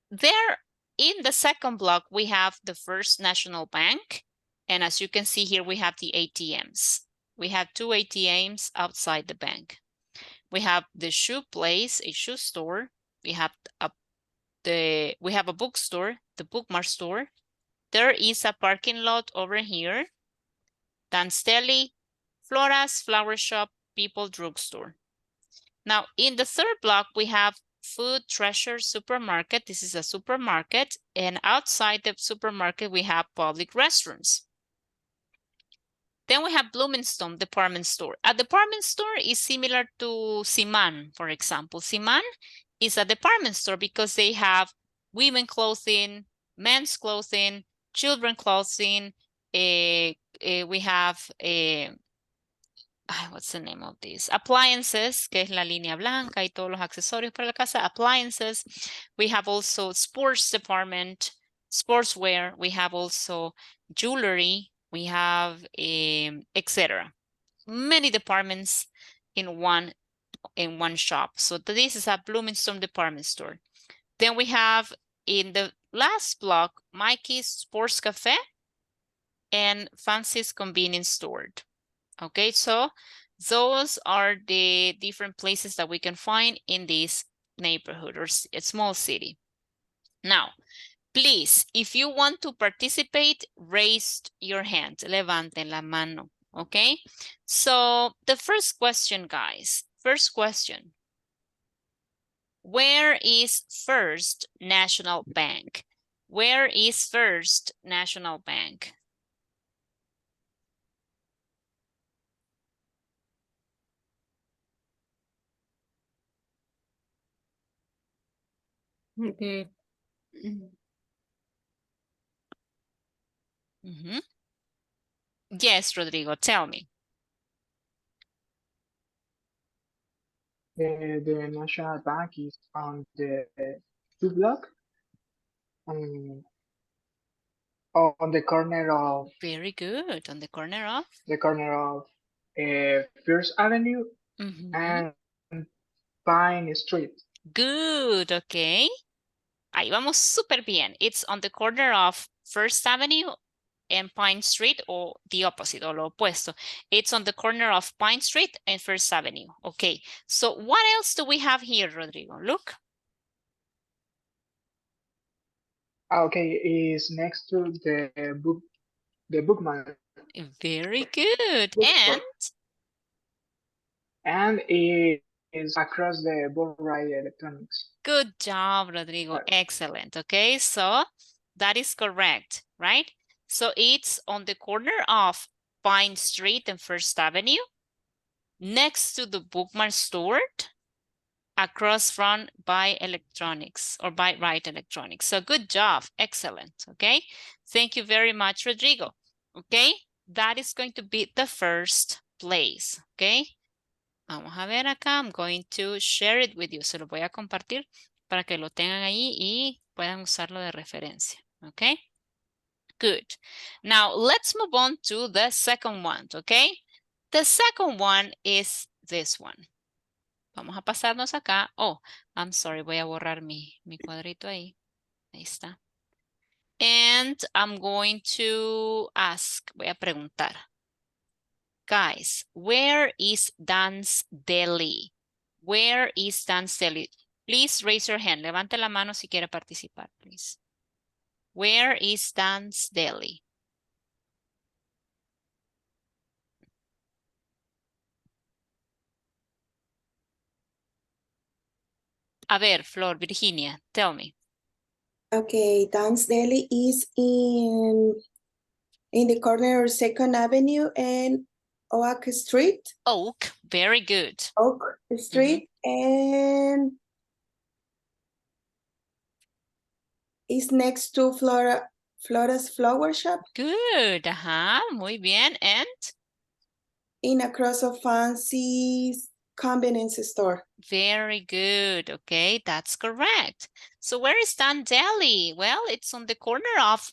There, in the second block, we have the First National Bank. And as you can see here, we have the ATMs. We have 2 ATMs outside the bank. We have the shoe place, a shoe store. We have a bookstore, the Bookmark store, there is a parking lot over here. Dan's Deli, Flora's Flower Shop, People Drugstore. Now, in the third block, we have Food Treasure Supermarket. This is a supermarket. And outside the supermarket, we have public restrooms. Then we have Bloomington department store. A department store is similar to Siman, for example. Siman is a department store because they have women clothing, men's clothing, children clothing. We have what's the name of this? Appliances, que es la línea blanca y todos los accesorios para la casa. Appliances. We have also sports department, sportswear. We have also jewelry. We have etc. Many departments in one shop. So this is a Bloomington department store. Then we have in the last block, Mikey's Sports Cafe and Fancy's Convenience Store. Okay, so those are the different places that we can find in this neighborhood or a small city. Now, please, if you want to participate, raise your hand. Levanten la mano, okay? So the first question, guys, first question. Where is First National Bank? Where is First National Bank? Okay. Mm-hmm. Yes, Rodrigo, tell me. The National Bank is on the 2 block. On the corner of Very good. On the corner of? First Avenue Mm-hmm. and Pine Street. Good, okay. Ahí vamos súper bien. It's on the corner of First Avenue and Pine Street, or the opposite, o lo opuesto. It's on the corner of Pine Street and First Avenue. Okay, so what else do we have here, Rodrigo? Look. Okay, is next to the bookman. Very good. Bookstore. And it is across the Bullride Electronics. Good job, Rodrigo. Excellent. Okay, so that is correct, right? So it's on the corner of Pine Street and First Avenue, next to the Bookmark store, across from Buy Electronics or Buy Right Electronics. So good job. Excellent. Okay. Thank you very much, Rodrigo. Okay. That is going to be the first place. Okay. Vamos a ver acá. I'm going to share it with you. Se lo voy a compartir para que lo tengan ahí y puedan usarlo de referencia. Okay. Good. Now let's move on to the second one. Okay. The second one is this one. Vamos a pasarnos acá. Oh, I'm sorry. Voy a borrar mi cuadrito ahí. Ahí está. And I'm going to ask. Voy a preguntar. Guys, where is Dan's Deli? Where is Dan's Deli? Please raise your hand. Levante la mano si quiere participar, please. Where is Dan's Deli? A ver, Flor, Virginia, tell me. Okay, Dan's Deli is in the corner of 2nd Avenue and Oak Street. Oak, very good. Oak Street and is next to Flora's Flower Shop. Good, muy bien. And? In across of Fancy's Convenience Store. Very good. Okay, that's correct. So where is Dan Deli? Well, it's on the corner of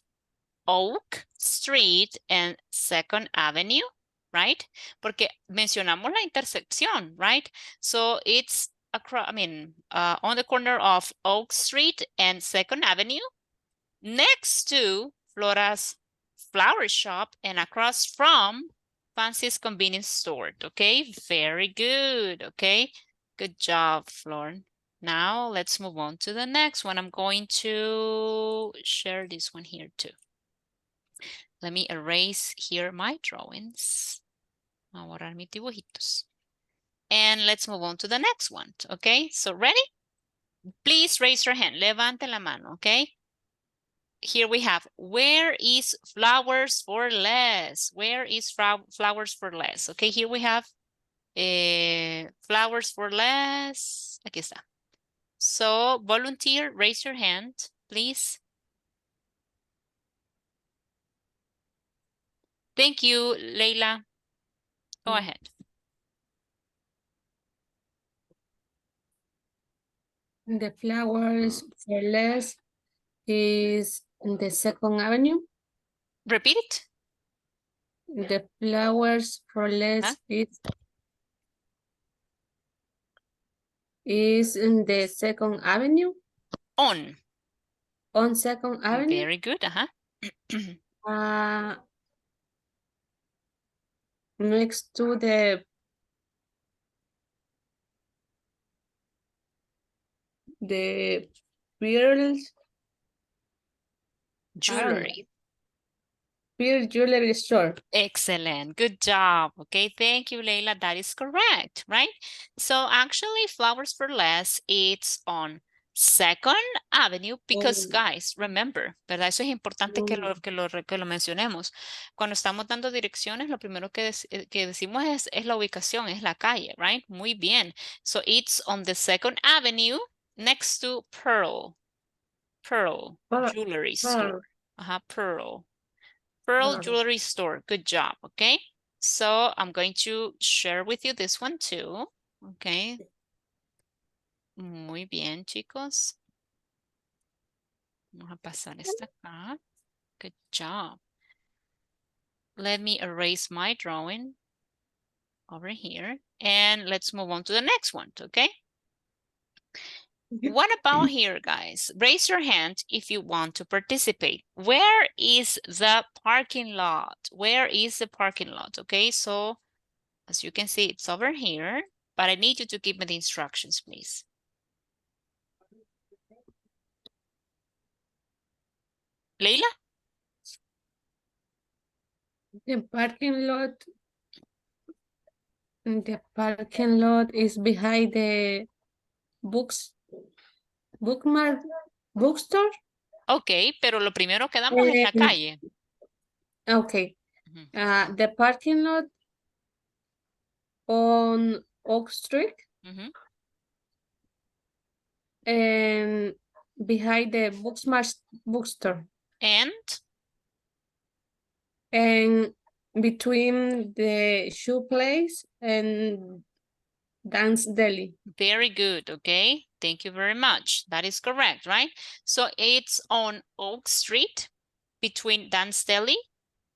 Oak Street and 2nd Avenue, right? Porque mencionamos la intersección, right? So it's across, on the corner of Oak Street and 2nd Avenue, next to Flora's Flower Shop and across from Fancy's Convenience Store. Okay, very good. Okay, good job, Flor. Now let's move on to the next one. I'm going to share this one here too. Let me erase here my drawings. Voy a borrar mis dibujitos. And let's move on to the next one, okay? So ready? Please raise your hand. Levante la mano, okay? Here we have, where is flowers for less? Where is flowers for less? Okay, here we have flowers for less. Aquí está. So, volunteer, raise your hand, please. Thank you, Leila. Go ahead. The flowers for less is in the Second Avenue. Repeat it. The flowers for less Huh? is in the Second Avenue. On. On Second Avenue. Very good. Next to the pearls Jewelry. Pearl jewelry store. Excellent. Good job. Okay, thank you, Leila. That is correct, right? So actually, Flowers for Less, it's on Second Avenue because, guys, remember, ¿verdad? Eso es importante que lo mencionemos. Cuando estamos dando direcciones, lo primero que decimos es la ubicación, es la calle, right? Muy bien. So it's on the Second Avenue next to Pearl Jewelry Store. Pearl Jewelry Store. Good job. Okay. So I'm going to share with you this one too. Okay. Muy bien, chicos. Vamos a pasar esta acá. Good job. Let me erase my drawing over here. And let's move on to the next one. Okay. What about here, guys? Raise your hand if you want to participate. Where is the parking lot? Where is the parking lot? Okay, so as you can see, it's over here, but I need you to give me the instructions, please. Leila? The parking lot is behind the bookstore. Ok, pero lo primero que damos es la calle. Okay. The parking lot on Oak Street. And behind the bookstore. And between the shoe place and Dance Deli. Very good, okay? Thank you very much. That is correct, right? So it's on Oak Street between Dance Deli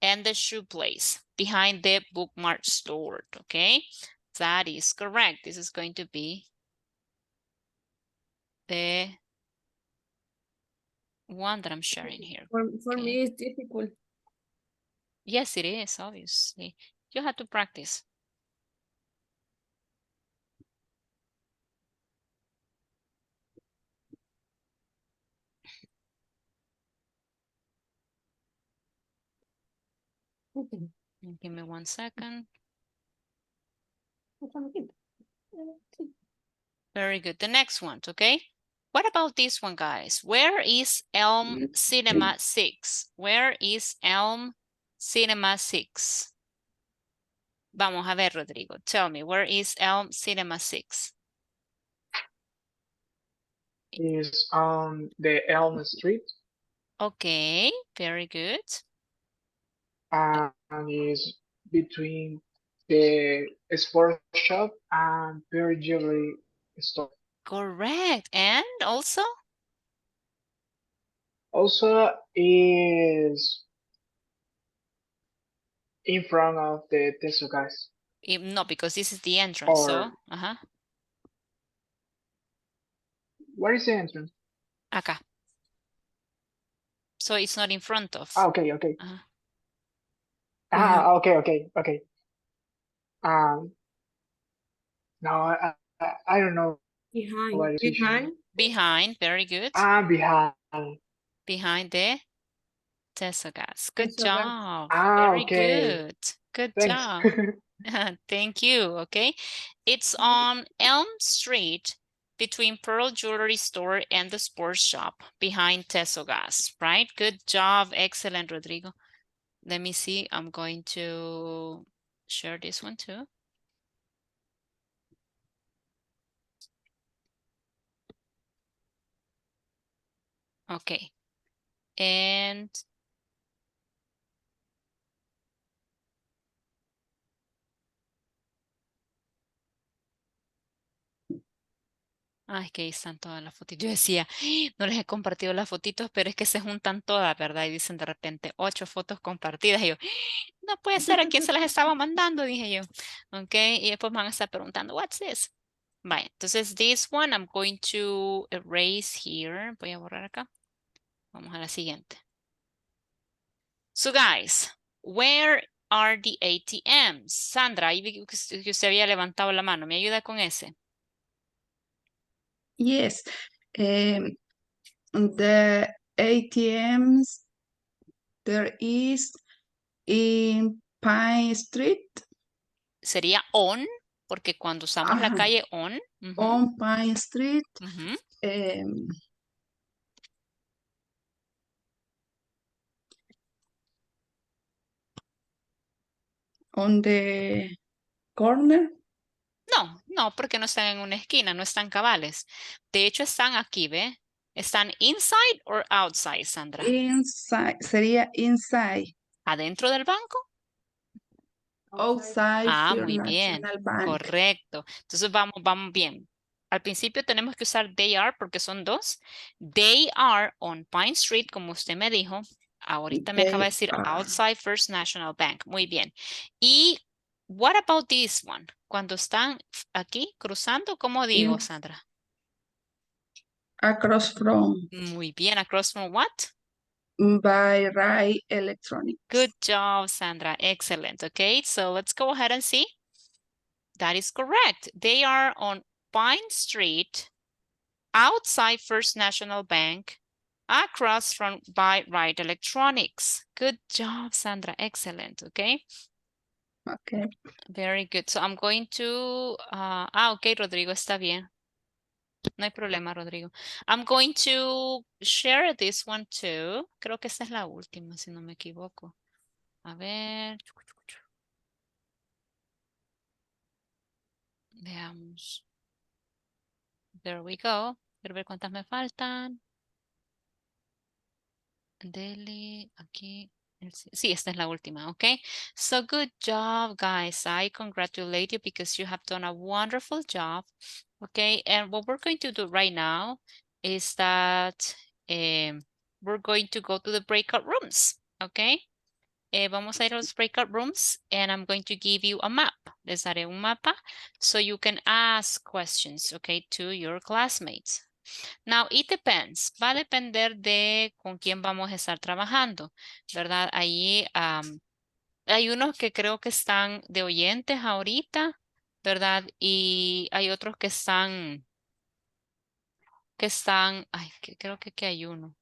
and the shoe place behind the bookmark store, okay? That is correct. This is going to be the one that I'm sharing here. For me, it's difficult. Yes, it is, obviously. You have to practice. Give me 1 second. Very good. The next one, okay? What about this one, guys? Where is Elm Cinema 6? Where is Elm Cinema 6? Vamos a ver, Rodrigo. Tell me, where is Elm Cinema 6? Is on the Elm Street. Okay, very good. And is between the sports shop and Pearl Jewelry store. Correct. And also? Also is in front of the Teso guys. No, because this is the entrance, so, Where is the entrance? Acá. So it's not in front of. Okay. Okay. No, I don't know. Behind. Behind, very good. Behind. Behind the Tesogas. Good Tesogas. job. Ah, Very okay. good. Good Thanks. job. Thank you. Okay. It's on Elm Street between Pearl Jewelry Store and the sports shop behind Tesogas, right? Good job. Excellent, Rodrigo. Let me see. I'm going to share this one too. Okay. And ay, que ahí están todas las fotitos. Yo decía, no les he compartido las fotitos, pero es que se juntan todas, ¿verdad? Y dicen de repente 8 fotos compartidas. Y yo, no puede ser, ¿a quién se las estaba mandando? Dije yo. Ok, y después me van a estar preguntando, what's this? Vaya, entonces this one I'm going to erase here. Voy a borrar acá. Vamos a la siguiente. So guys, where are the ATMs? Sandra, ahí vi que usted había levantado la mano. ¿Me ayuda con ese? Yes. The ATMs there is in Pine Street. Sería on, porque cuando usamos la Ajá. calle on. On Pine Street. Ujú. On the corner. No, porque no están en una esquina, no están cabales. De hecho, están aquí, ¿ve? ¿Están inside or outside, Sandra? Inside, sería inside. ¿Adentro del banco? Outside Ah, First muy bien. National Bank. Correcto. Entonces vamos bien. Al principio tenemos que usar they are porque son dos. They are on Pine Street, como usted me dijo. Ahorita me acaba de decir outside First National Bank. Muy bien. Y what about this one? Cuando están aquí cruzando, ¿cómo digo, Sandra? Across from Muy bien. Across from what? by Rai Electronics. Good job, Sandra. Excellent. Okay, so let's go ahead and see. That is correct. They are on Pine Street, outside First National Bank, across from by Right Electronics. Good job, Sandra. Excellent. Okay. Okay. Very good. So I'm going to, okay, Rodrigo, está bien. No hay problema, Rodrigo. I'm going to share this one too. Creo que esta es la última, si no me equivoco. A ver. Veamos. There we go. Quiero ver cuántas me faltan. Dele aquí. Sí, esta es la última, okay? So good job, guys. I congratulate you because you have done a wonderful job. Okay, and what we're going to do right now is that we're going to go to the breakout rooms, okay? Vamos a ir a los breakout rooms and I'm going to give you a map. Les daré un mapa so you can ask questions, okay, to your classmates. Now, it depends. Va a depender de con quién vamos a estar trabajando, ¿verdad? Ahí hay unos que creo que están de oyentes ahorita, ¿verdad? Y hay otros ay, creo que aquí hay uno.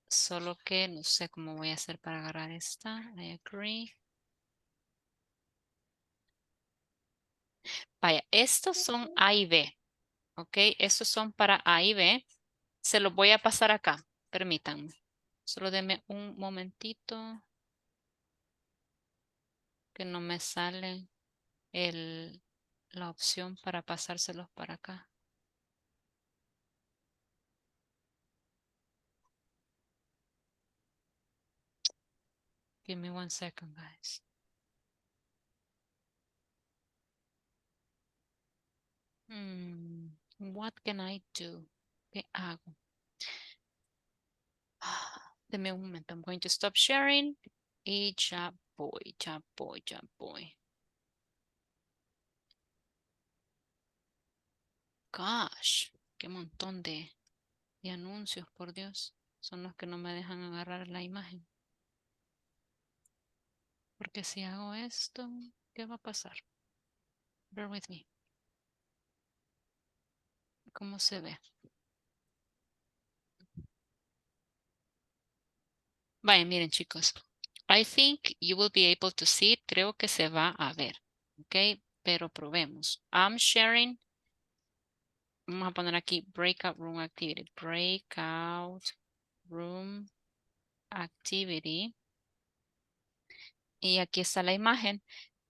Solo que no sé cómo voy a hacer para agarrar esta. I agree. Vaya, estos son A y B, ¿ok? Estos son para A y B. Se los voy a pasar acá, permítanme. Solo denme un momentito. Que no me sale la opción para pasárselos para acá. Give me 1 second, guys. What can I do? ¿Qué hago? Deme un momento. I'm going to stop sharing. Y ya voy. Gosh, qué montón de anuncios, por Dios. Son los que no me dejan agarrar la imagen. Porque si hago esto, ¿qué va a pasar? Bear with me. ¿Cómo se ve? Vaya, miren chicos. I think you will be able to see it. Creo que se va a ver. Ok, pero probemos. I'm sharing. Vamos a poner aquí breakout room activity. Breakout room activity. Y aquí está la imagen.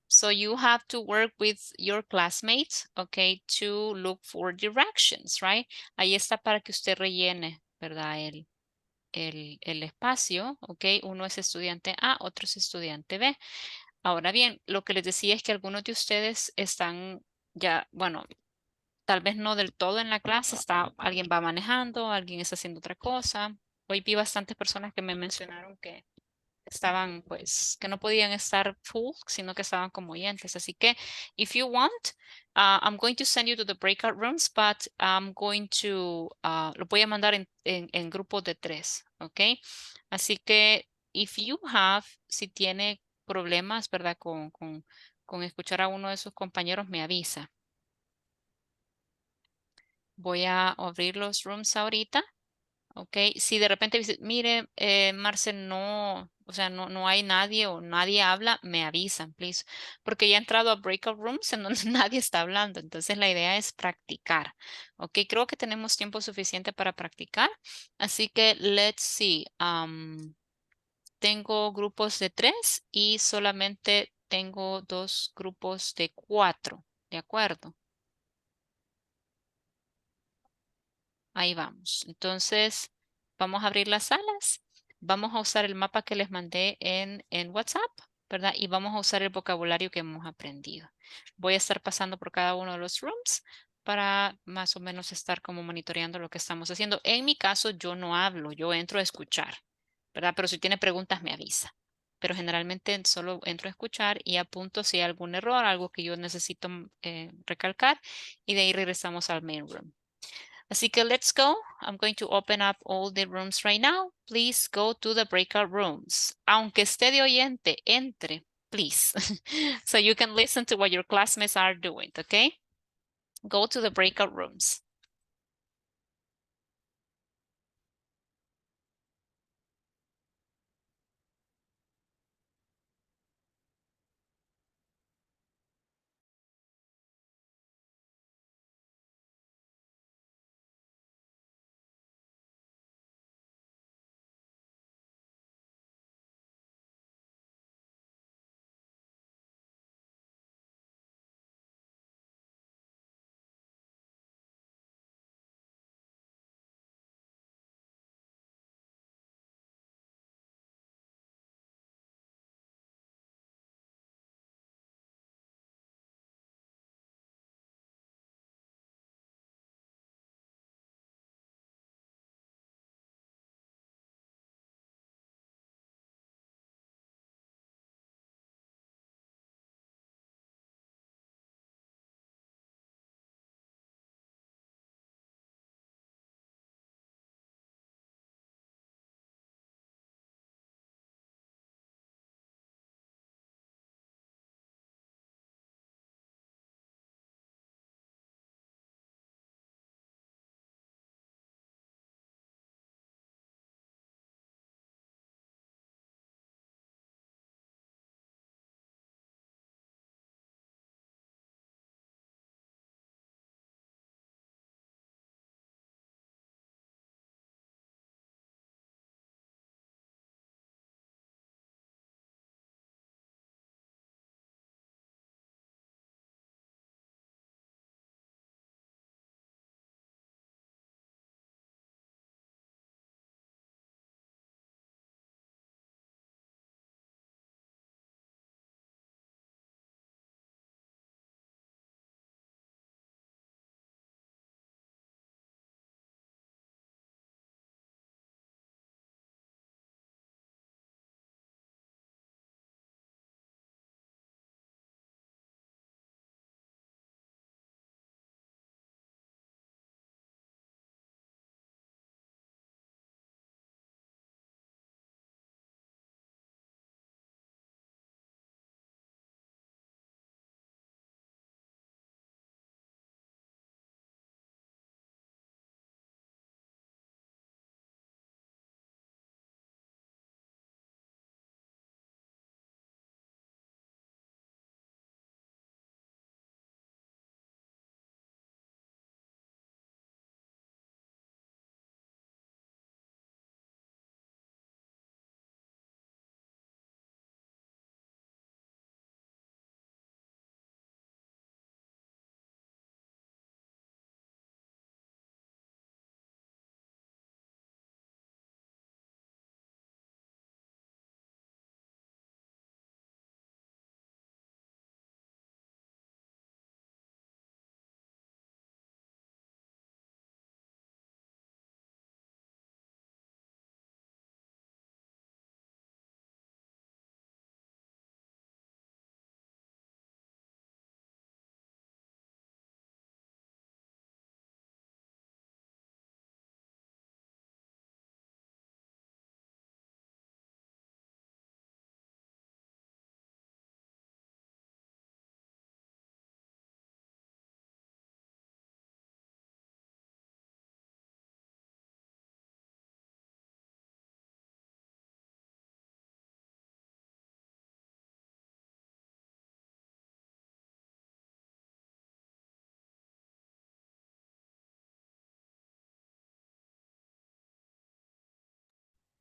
So you have to work with your classmates, okay, to look for directions, right? Ahí está para que usted rellene, ¿verdad? El espacio, ok. Uno es estudiante A, otro es estudiante B. Ahora bien, lo que les decía es que algunos de ustedes están ya, bueno, tal vez no del todo en la clase, alguien va manejando, alguien está haciendo otra cosa. Hoy vi bastantes personas que me mencionaron que estaban, pues, que no podían estar full, sino que estaban como oyentes. Así que, if you want, I'm going to send you to the breakout rooms, but I'm going to, lo voy a mandar en grupos de 3, ¿ok? Así que, if you have, si tiene problemas, ¿verdad? Con escuchar a uno de sus compañeros, me avisa. Voy a abrir los rooms ahorita. Ok, si de repente dice, mire, Marcel, no, o sea, no hay nadie o nadie habla, me avisan, please. Porque ya he entrado a breakout rooms en donde nadie está hablando. Entonces la idea es practicar. Ok, creo que tenemos tiempo suficiente para practicar. Así que let's see. Tengo grupos de 3 y solamente tengo 2 grupos de 4. ¿De acuerdo? Ahí vamos. Entonces, vamos a abrir las salas. Vamos a usar el mapa que les mandé en WhatsApp, ¿verdad? Y vamos a usar el vocabulario que hemos aprendido. Voy a estar pasando por cada uno de los rooms para más o menos estar como monitoreando lo que estamos haciendo. En mi caso, yo no hablo, yo entro a escuchar, ¿verdad? Pero si tiene preguntas, me avisa. Pero generalmente solo entro a escuchar y apunto si hay algún error, algo que yo necesito recalcar, y de ahí regresamos al main room. Así que let's go. I'm going to open up all the rooms right now. Please go to the breakout rooms. Aunque esté de oyente, entre, please. So you can listen to what your classmates are doing, okay? Go to the breakout rooms.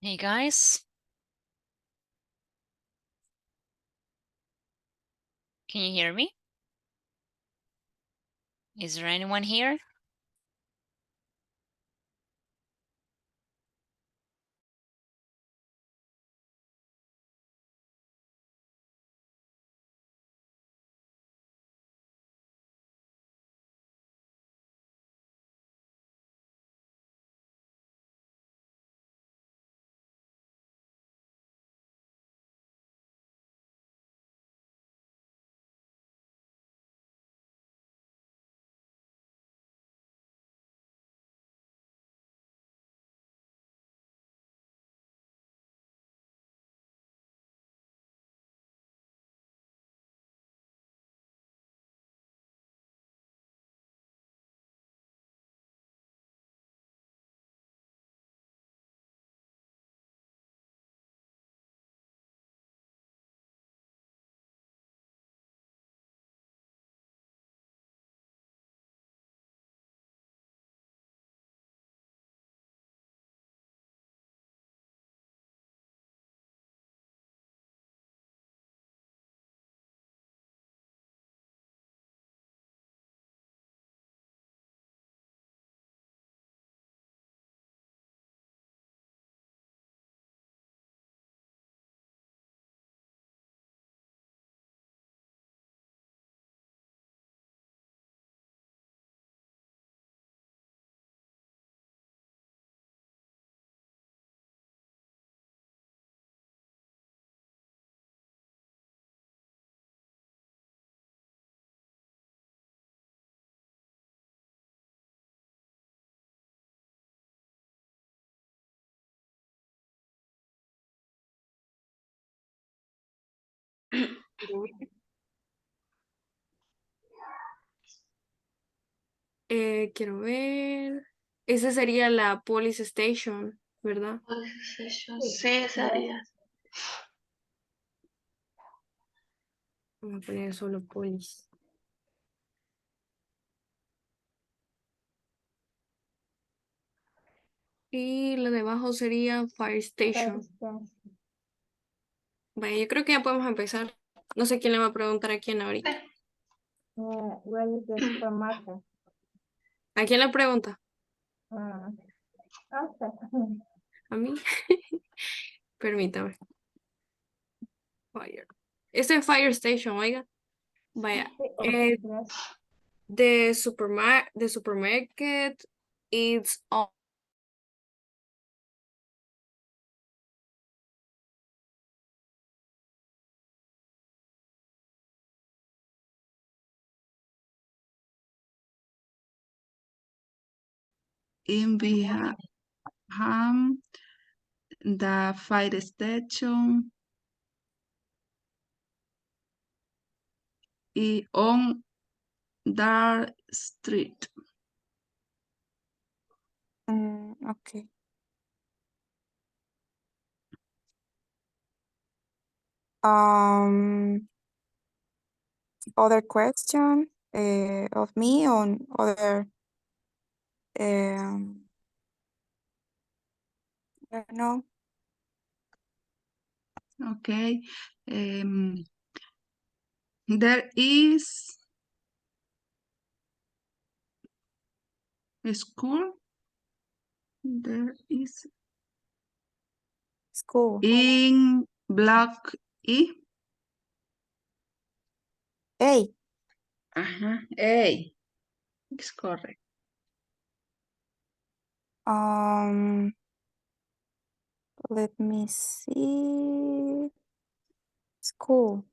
Hey guys. Can you hear me? Is there anyone here? Quiero ver. Esa sería la police station, ¿verdad? Sí, sería. Vamos a poner solo police. Y la de abajo sería fire station. Vaya, yo creo que ya podemos empezar. No sé quién le va a preguntar a quién ahorita. Where is the supermarket? ¿A quién le pregunta? Okay. ¿A mí? Permítame. Fire. Este es fire station, oiga. Vaya. Yes. The supermarket is on. In Birmingham, the fire station is on Dark Street. Okay. Other question of me on other I don't know. Okay. There is a school. There is School. in Block E. Hey, A. It's correct. Let me see. School.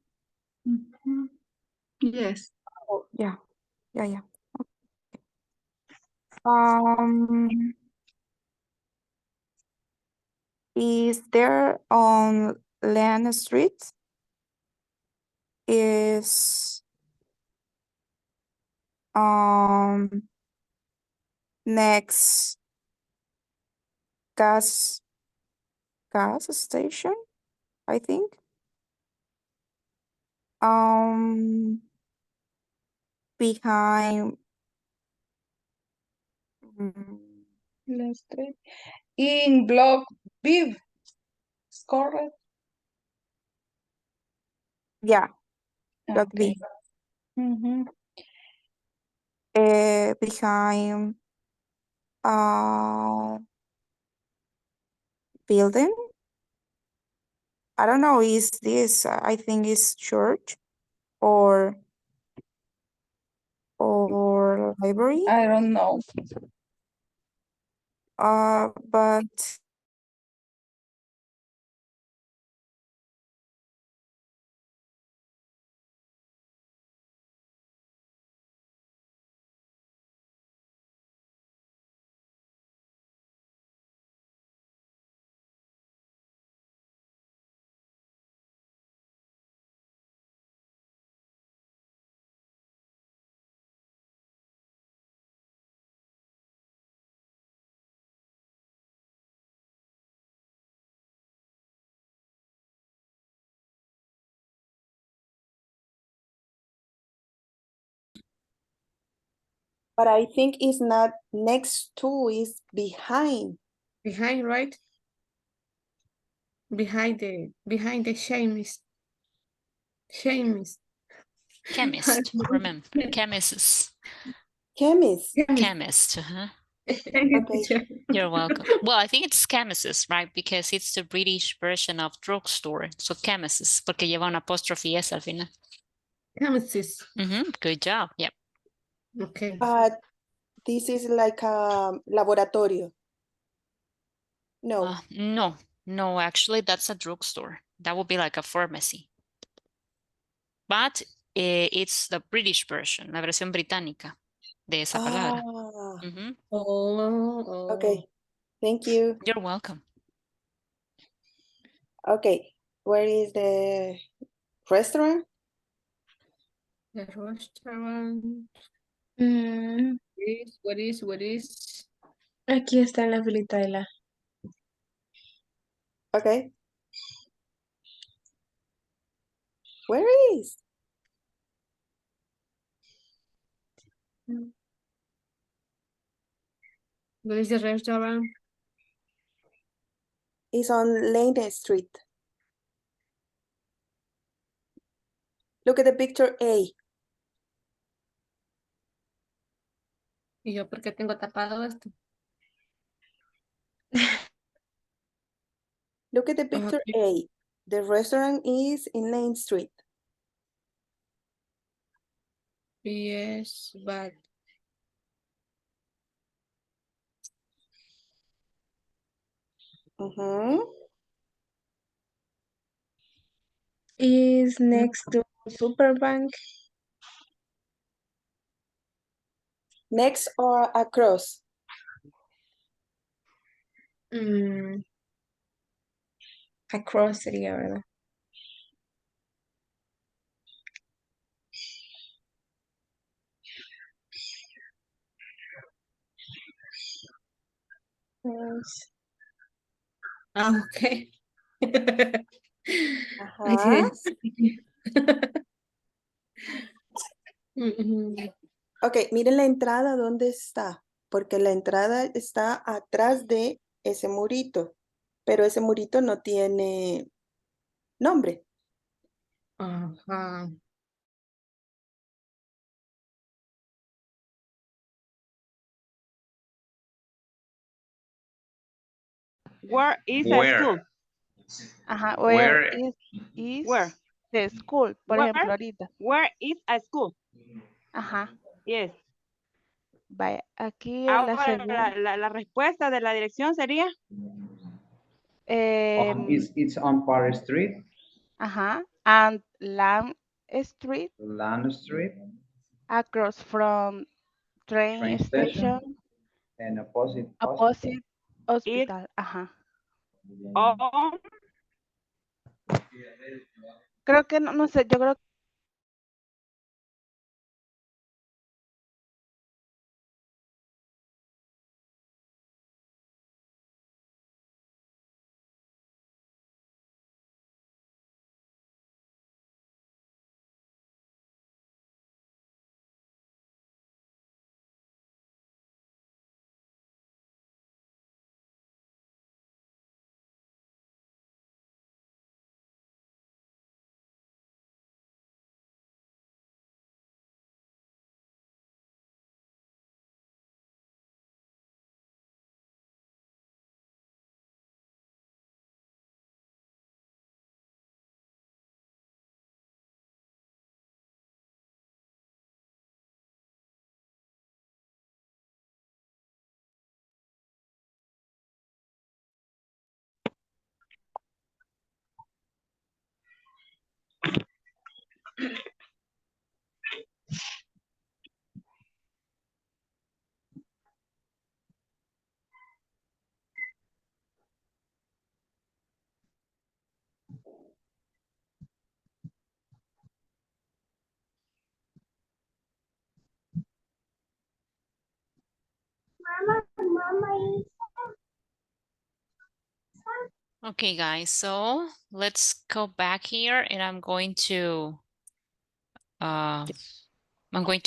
Yes. Oh, yeah. Yeah. Is there on Land Street? Is next gas station, I think. Behind Let's try. In Block B. correct? Yeah, block Okay. B. Mhm. Behind building. I don't know, is this, I think is church or library. I don't know. But I think it's not next to, it's behind. Behind, right? Behind the chemist. Chemist. Chemist, remember, chemists. Chemist. Chemist, Okay. You're welcome. Well, I think it's chemists, right? Because it's the British version of drugstore. So chemists, porque lleva una apostrophe S al final. Chemists. Good job. Yep. Okay. But this is like a laboratorio. No. No, actually, that's a drugstore. That would be like a pharmacy. But it's the British version, la versión británica de esa palabra. Okay. Thank you. You're welcome. Okay. Where is the restaurant? The restaurant. What is? Aquí está en la filita de la. Okay. Where is? What is the restaurant? It's on Lane Street. Look at the picture A. ¿Y yo por qué tengo tapado esto? Look at the picture A. The restaurant is in Lane Street. Yes, but Is next to Superbank. Next or across? Across sería, ¿verdad? Yes. Okay. Ajá. Ok, miren la entrada, ¿dónde está? Porque la entrada está atrás de ese murito, pero ese murito no tiene nombre. Ajá. Where is a Where? school? Ajá, Where Where? the school, por Where? ejemplo, ahorita. Where is a school? Ajá, Yes. vaya, aquí en la Ahora segunda. la respuesta de la dirección sería. it's on Park Street, Ajá, and Lamb Street, Land Street, across from train station, and opposite opposite It hospital. Ajá. on Creo que no, no sé, yo creo Okay, guys, so let's go back here and I'm going to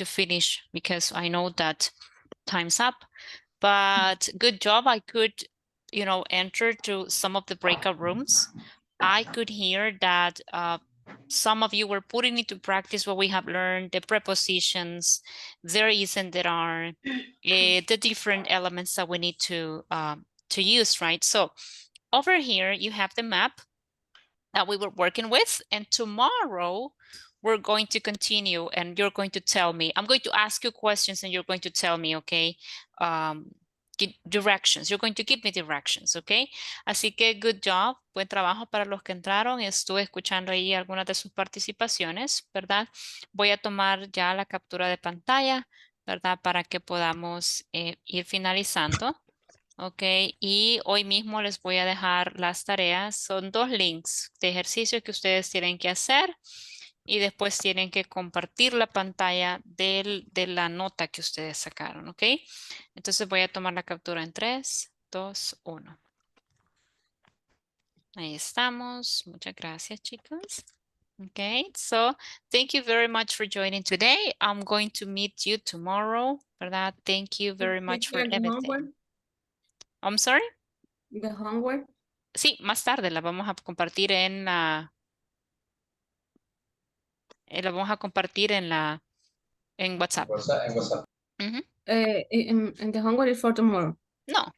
finish because I know that time's up, but good job. I could, enter to some of the breakout rooms. I could hear that some of you were putting into practice what we have learned, the prepositions, there is and there are, the different elements that we need to use, right? So over here, you have the map that we were working with, and tomorrow we're going to continue and you're going to tell me. I'm going to ask you questions and you're going to tell me, okay, directions. You're going to give me directions, okay? Así que good job, buen trabajo para los que entraron. Estuve escuchando ahí algunas de sus participaciones, ¿verdad? Voy a tomar ya la captura de pantalla, ¿verdad? Para que podamos ir finalizando. Ok, y hoy mismo les voy a dejar las tareas. Son 2 links de ejercicios que ustedes tienen que hacer y después tienen que compartir la pantalla de la nota que ustedes sacaron, ¿ok? Entonces voy a tomar la captura en 3, 2, 1. Ahí estamos. Muchas gracias, chicos. Okay, so thank you very much for joining today. I'm going to meet you tomorrow, ¿verdad? Thank you very much for The everything. homework, I'm sorry? the homework. Sí, más tarde la vamos a compartir en la en WhatsApp. Ujú. And the homework is for tomorrow. No,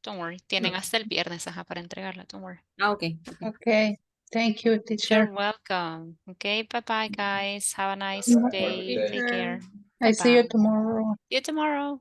don't worry. Tienen hasta el viernes, para entregarla, don't worry. Okay. Okay. Thank you, You're teacher. welcome. Okay, bye-bye, guys. Have a nice Bye. day. Take care. I see you Bye-bye. tomorrow. See you tomorrow.